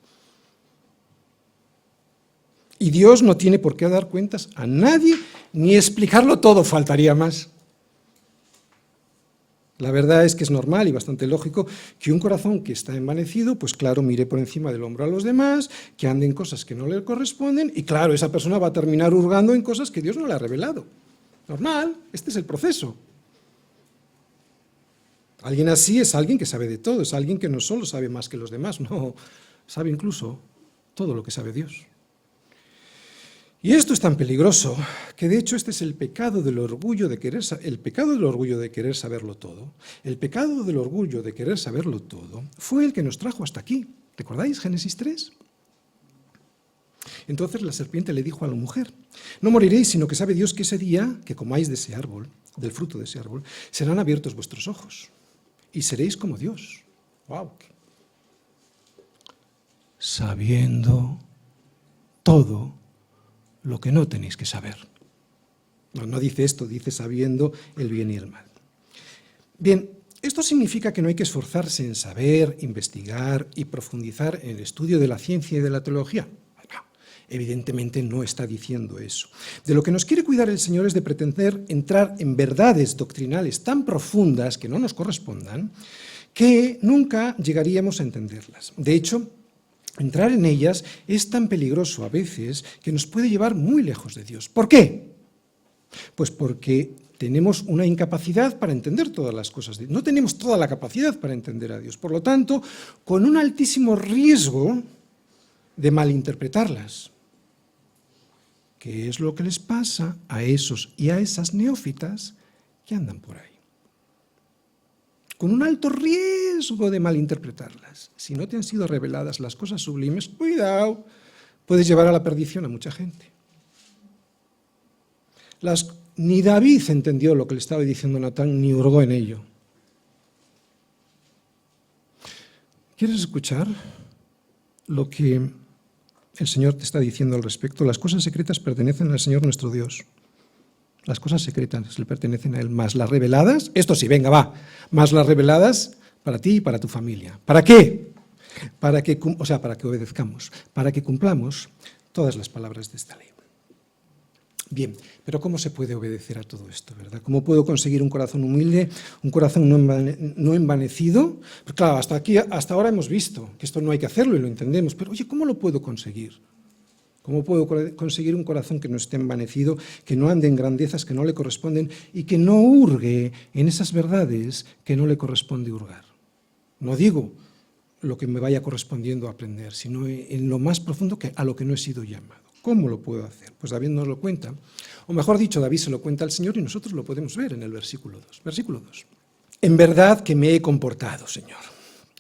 Y Dios no tiene por qué dar cuentas a nadie, ni explicarlo todo, faltaría más. La verdad es que es normal y bastante lógico que un corazón que está envanecido, pues claro, mire por encima del hombro a los demás, que ande en cosas que no le corresponden, y claro, esa persona va a terminar hurgando en cosas que Dios no le ha revelado. Normal, este es el proceso. Alguien así es alguien que sabe de todo, es alguien que no solo sabe más que los demás, no, sabe incluso todo lo que sabe Dios. Y esto es tan peligroso que de hecho este es el pecado del orgullo de querer saberlo todo. El pecado del orgullo de querer saberlo todo fue el que nos trajo hasta aquí. ¿Recordáis Génesis 3? Entonces la serpiente le dijo a la mujer: no moriréis, sino que sabe Dios que ese día que comáis de ese árbol, del fruto de ese árbol, serán abiertos vuestros ojos y seréis como Dios. ¡Wow! Sabiendo todo lo que no tenéis que saber. No dice esto, dice sabiendo el bien y el mal. Bien, esto significa que no hay que esforzarse en saber, investigar y profundizar en el estudio de la ciencia y de la teología. No, evidentemente no está diciendo eso. De lo que nos quiere cuidar el Señor es de pretender entrar en verdades doctrinales tan profundas que no nos correspondan, que nunca llegaríamos a entenderlas. De hecho, entrar en ellas es tan peligroso a veces que nos puede llevar muy lejos de Dios. ¿Por qué? Pues porque tenemos una incapacidad para entender todas las cosas. No tenemos toda la capacidad para entender a Dios. Por lo tanto, con un altísimo riesgo de malinterpretarlas. ¿Qué es lo que les pasa a esos y a esas neófitas que andan por ahí? Con un alto riesgo de malinterpretarlas. Si no te han sido reveladas las cosas sublimes, cuidado, puedes llevar a la perdición a mucha gente. Ni David entendió lo que le estaba diciendo Natán, ni hurgó en ello. ¿Quieres escuchar lo que el Señor te está diciendo al respecto? Las cosas secretas pertenecen al Señor nuestro Dios. Las cosas secretas le pertenecen a Él, más las reveladas, esto sí, venga, va, más las reveladas para ti y para tu familia. ¿Para qué? Para que obedezcamos, para que cumplamos todas las palabras de esta ley. Bien, pero ¿cómo se puede obedecer a todo esto, verdad? ¿Cómo puedo conseguir un corazón humilde, un corazón no envanecido? Pues claro, hasta ahora hemos visto que esto no hay que hacerlo y lo entendemos, pero oye, ¿cómo lo puedo conseguir? ¿Cómo puedo conseguir un corazón que no esté envanecido, que no ande en grandezas que no le corresponden y que no hurgue en esas verdades que no le corresponde hurgar? No digo lo que me vaya correspondiendo a aprender, sino en lo más profundo a lo que no he sido llamado. ¿Cómo lo puedo hacer? Pues David nos lo cuenta, o mejor dicho, David se lo cuenta al Señor y nosotros lo podemos ver en el versículo 2. Versículo 2. En verdad que me he comportado, Señor,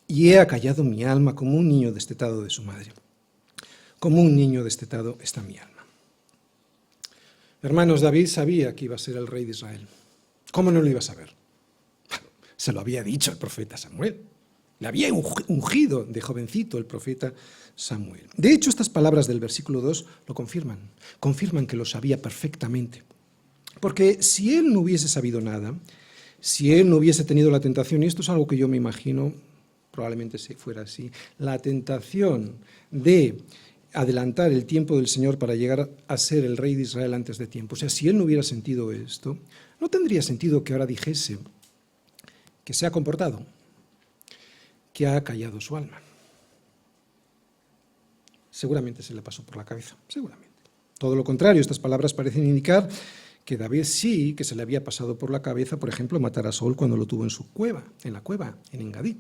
y he acallado mi alma como un niño destetado de su madre. Como un niño destetado está mi alma. Hermanos, David sabía que iba a ser el rey de Israel. ¿Cómo no lo iba a saber? Se lo había dicho el profeta Samuel. Le había ungido de jovencito el profeta Samuel. De hecho, estas palabras del versículo 2 lo confirman. Confirman que lo sabía perfectamente. Porque si él no hubiese sabido nada, si él no hubiese tenido la tentación, y esto es algo que yo me imagino, probablemente fuera así, la tentación de adelantar el tiempo del Señor para llegar a ser el rey de Israel antes de tiempo. O sea, si él no hubiera sentido esto, no tendría sentido que ahora dijese que se ha comportado, que ha callado su alma. Seguramente se le pasó por la cabeza, seguramente. Todo lo contrario, estas palabras parecen indicar que David sí que se le había pasado por la cabeza, por ejemplo, matar a Saúl cuando lo tuvo en su cueva, en Engadí.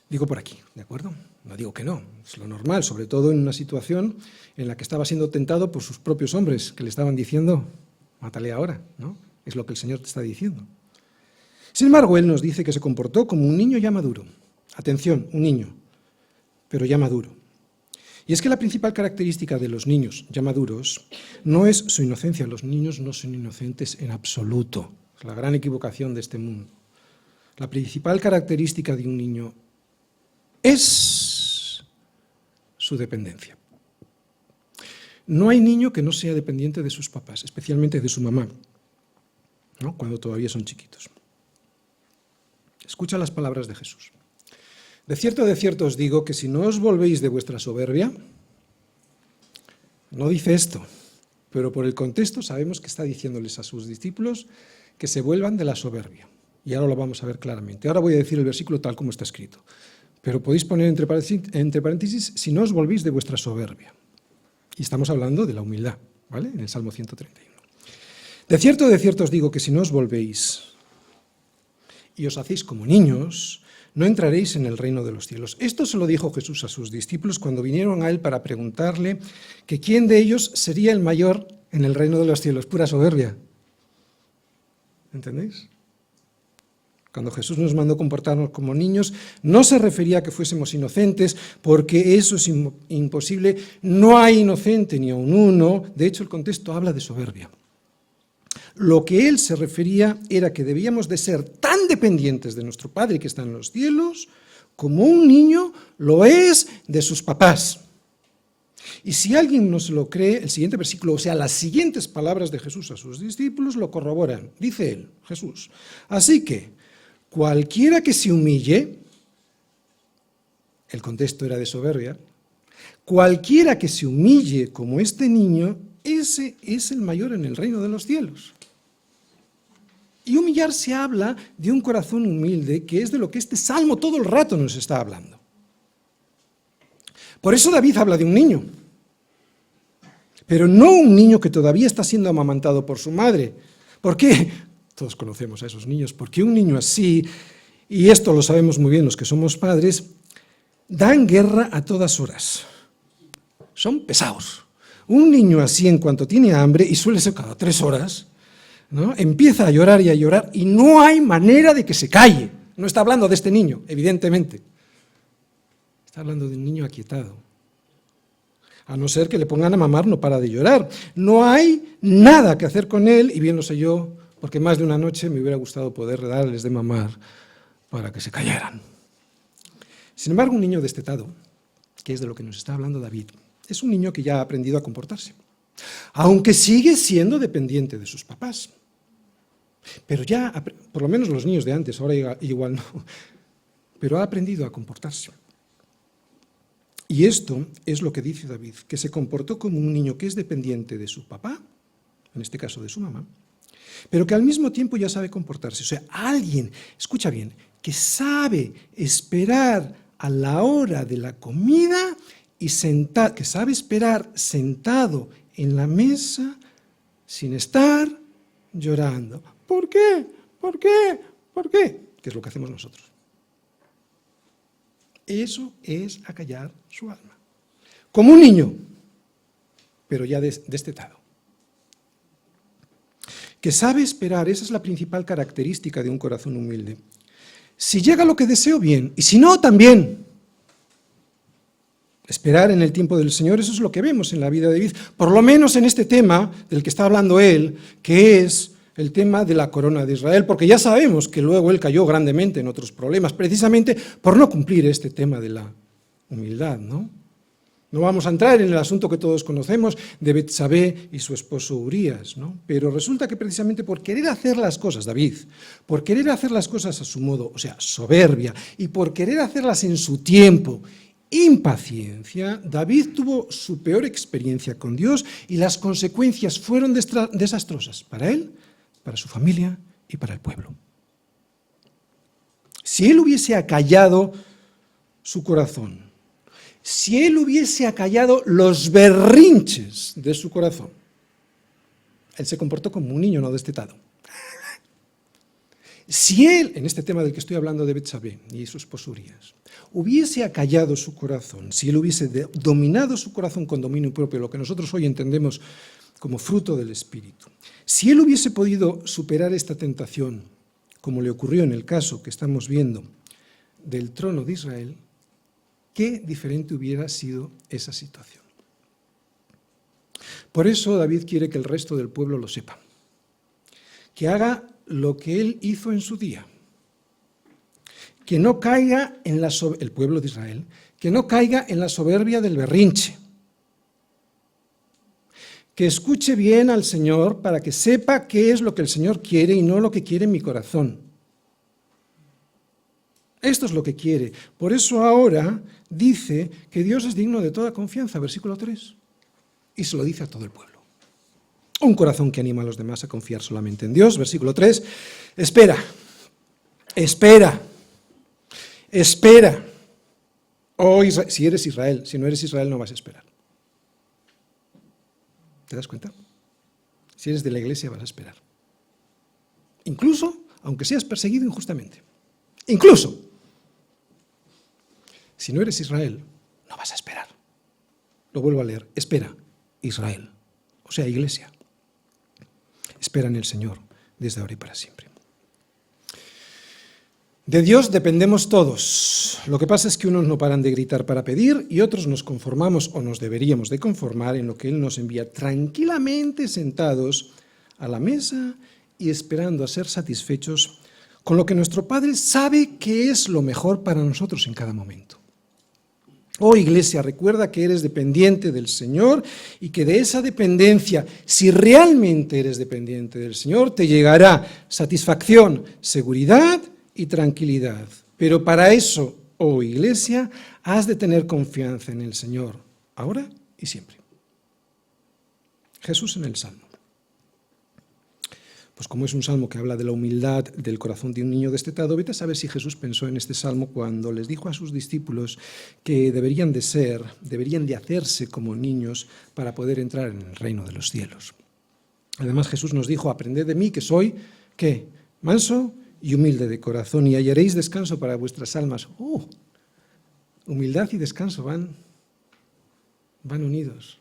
Digo por aquí, ¿de acuerdo? No digo que no, es lo normal, sobre todo en una situación en la que estaba siendo tentado por sus propios hombres, que le estaban diciendo, mátale ahora, ¿no? Es lo que el Señor te está diciendo. Sin embargo, Él nos dice que se comportó como un niño ya maduro. Atención, un niño, pero ya maduro. Y es que la principal característica de los niños ya maduros no es su inocencia. Los niños no son inocentes en absoluto. Es la gran equivocación de este mundo. La principal característica de un niño es su dependencia. No hay niño que no sea dependiente de sus papás, especialmente de su mamá, ¿no? Cuando todavía son chiquitos. Escucha las palabras de Jesús. De cierto os digo que si no os volvéis de vuestra soberbia, no dice esto, pero por el contexto sabemos que está diciéndoles a sus discípulos que se vuelvan de la soberbia. Y ahora lo vamos a ver claramente. Ahora voy a decir el versículo tal como está escrito. Pero podéis poner entre paréntesis, si no os volvéis de vuestra soberbia. Y estamos hablando de la humildad, ¿vale? En el Salmo 131. De cierto os digo que si no os volvéis y os hacéis como niños, no entraréis en el reino de los cielos. Esto se lo dijo Jesús a sus discípulos cuando vinieron a él para preguntarle que quién de ellos sería el mayor en el reino de los cielos. Pura soberbia. ¿Entendéis? Cuando Jesús nos mandó comportarnos como niños, no se refería a que fuésemos inocentes, porque eso es imposible. No hay inocente ni aun uno. De hecho, el contexto habla de soberbia. Lo que él se refería era que debíamos de ser tan dependientes de nuestro Padre que está en los cielos, como un niño lo es de sus papás. Y si alguien no se lo cree, el siguiente versículo, o sea, las siguientes palabras de Jesús a sus discípulos lo corroboran. Dice él, Jesús, así que cualquiera que se humille, el contexto era de soberbia, cualquiera que se humille como este niño, ese es el mayor en el reino de los cielos. Y humillarse habla de un corazón humilde, que es de lo que este salmo todo el rato nos está hablando. Por eso David habla de un niño, pero no un niño que todavía está siendo amamantado por su madre. ¿Por qué? Todos conocemos a esos niños. Porque un niño así, y esto lo sabemos muy bien los que somos padres, dan guerra a todas horas. Son pesados. Un niño así, en cuanto tiene hambre, y suele ser cada 3 horas, ¿no? Empieza a llorar y no hay manera de que se calle. No está hablando de este niño, evidentemente. Está hablando de un niño aquietado. A no ser que le pongan a mamar, no para de llorar. No hay nada que hacer con él, y bien lo sé yo, porque más de una noche me hubiera gustado poder darles de mamar para que se callaran. Sin embargo, un niño destetado, que es de lo que nos está hablando David, es un niño que ya ha aprendido a comportarse, aunque sigue siendo dependiente de sus papás. Pero ya, por lo menos los niños de antes, ahora igual no, pero ha aprendido a comportarse. Y esto es lo que dice David, que se comportó como un niño que es dependiente de su papá, en este caso de su mamá, pero que al mismo tiempo ya sabe comportarse. O sea, alguien, escucha bien, que sabe esperar a la hora de la comida y que sabe esperar sentado en la mesa sin estar llorando. ¿Por qué? ¿Por qué? ¿Por qué? Que es lo que hacemos nosotros. Eso es acallar su alma. Como un niño, pero ya destetado. Que sabe esperar, esa es la principal característica de un corazón humilde. Si llega lo que deseo, bien, y si no, también. Esperar en el tiempo del Señor, eso es lo que vemos en la vida de David, por lo menos en este tema del que está hablando él, que es el tema de la corona de Israel, porque ya sabemos que luego él cayó grandemente en otros problemas, precisamente por no cumplir este tema de la humildad, ¿no? No vamos a entrar en el asunto que todos conocemos de Betsabé y su esposo Urías, ¿no? Pero resulta que precisamente por querer hacer las cosas, David, por querer hacer las cosas a su modo, o sea, soberbia, y por querer hacerlas en su tiempo, impaciencia, David tuvo su peor experiencia con Dios y las consecuencias fueron desastrosas para él, para su familia y para el pueblo. Si él hubiese acallado su corazón, si él hubiese acallado los berrinches de su corazón, él se comportó como un niño no destetado. Si él, en este tema del que estoy hablando de Betsabé y su esposo Urías, hubiese acallado su corazón, si él hubiese dominado su corazón con dominio propio, lo que nosotros hoy entendemos como fruto del Espíritu, si él hubiese podido superar esta tentación, como le ocurrió en el caso que estamos viendo del trono de Israel, qué diferente hubiera sido esa situación. Por eso David quiere que el resto del pueblo lo sepa, que haga lo que él hizo en su día, que no caiga en el pueblo de Israel, que no caiga en la soberbia del berrinche, que escuche bien al Señor para que sepa qué es lo que el Señor quiere y no lo que quiere mi corazón. Esto es lo que quiere. Por eso ahora dice que Dios es digno de toda confianza, versículo 3, y se lo dice a todo el pueblo. Un corazón que anima a los demás a confiar solamente en Dios, versículo 3, espera, espera, espera. Oh, si eres Israel, si no eres Israel no vas a esperar. ¿Te das cuenta? Si eres de la iglesia vas a esperar. Incluso, aunque seas perseguido injustamente. Incluso, si no eres Israel, no vas a esperar. Lo vuelvo a leer, espera, Israel, o sea, iglesia. Espera en el Señor, desde ahora y para siempre. De Dios dependemos todos. Lo que pasa es que unos no paran de gritar para pedir y otros nos conformamos o nos deberíamos de conformar en lo que Él nos envía tranquilamente sentados a la mesa y esperando a ser satisfechos con lo que nuestro Padre sabe que es lo mejor para nosotros en cada momento. Oh iglesia, recuerda que eres dependiente del Señor y que de esa dependencia, si realmente eres dependiente del Señor, te llegará satisfacción, seguridad y tranquilidad. Pero para eso, oh iglesia, has de tener confianza en el Señor, ahora y siempre. Jesús en el Salmo. Pues como es un salmo que habla de la humildad del corazón de un niño destetado, vete a saber si Jesús pensó en este salmo cuando les dijo a sus discípulos que deberían de hacerse como niños para poder entrar en el reino de los cielos. Además Jesús nos dijo, aprended de mí que soy, ¿qué? Manso y humilde de corazón y hallaréis descanso para vuestras almas. Humildad y descanso van unidos.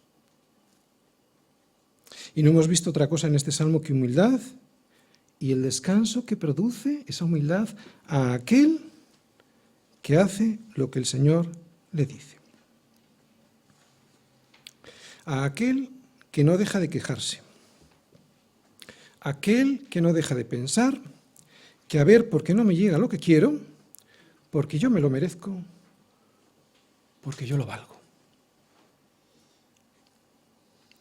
Y no hemos visto otra cosa en este salmo que humildad y el descanso que produce esa humildad a aquel que hace lo que el Señor le dice. A aquel que no deja de quejarse. Aquel que no deja de pensar que a ver por qué no me llega lo que quiero, porque yo me lo merezco, porque yo lo valgo.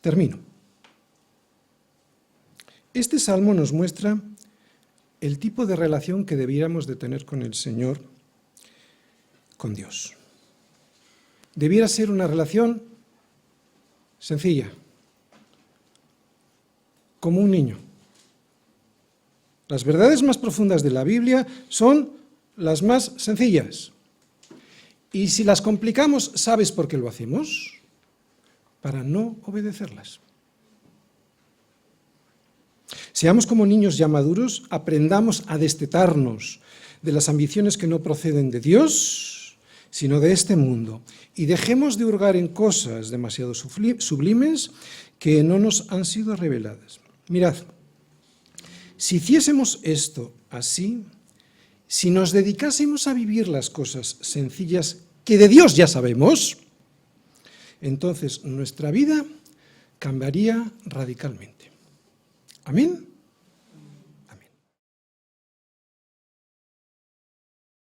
Termino. Este salmo nos muestra el tipo de relación que debiéramos de tener con el Señor, con Dios. Debiera ser una relación sencilla, como un niño. Las verdades más profundas de la Biblia son las más sencillas. Y si las complicamos, ¿sabes por qué lo hacemos? Para no obedecerlas. Seamos como niños ya maduros, aprendamos a destetarnos de las ambiciones que no proceden de Dios sino de este mundo, y dejemos de hurgar en cosas demasiado sublimes que no nos han sido reveladas. Mirad, si hiciésemos esto así, si nos dedicásemos a vivir las cosas sencillas que de Dios ya sabemos, entonces nuestra vida cambiaría radicalmente. Amén.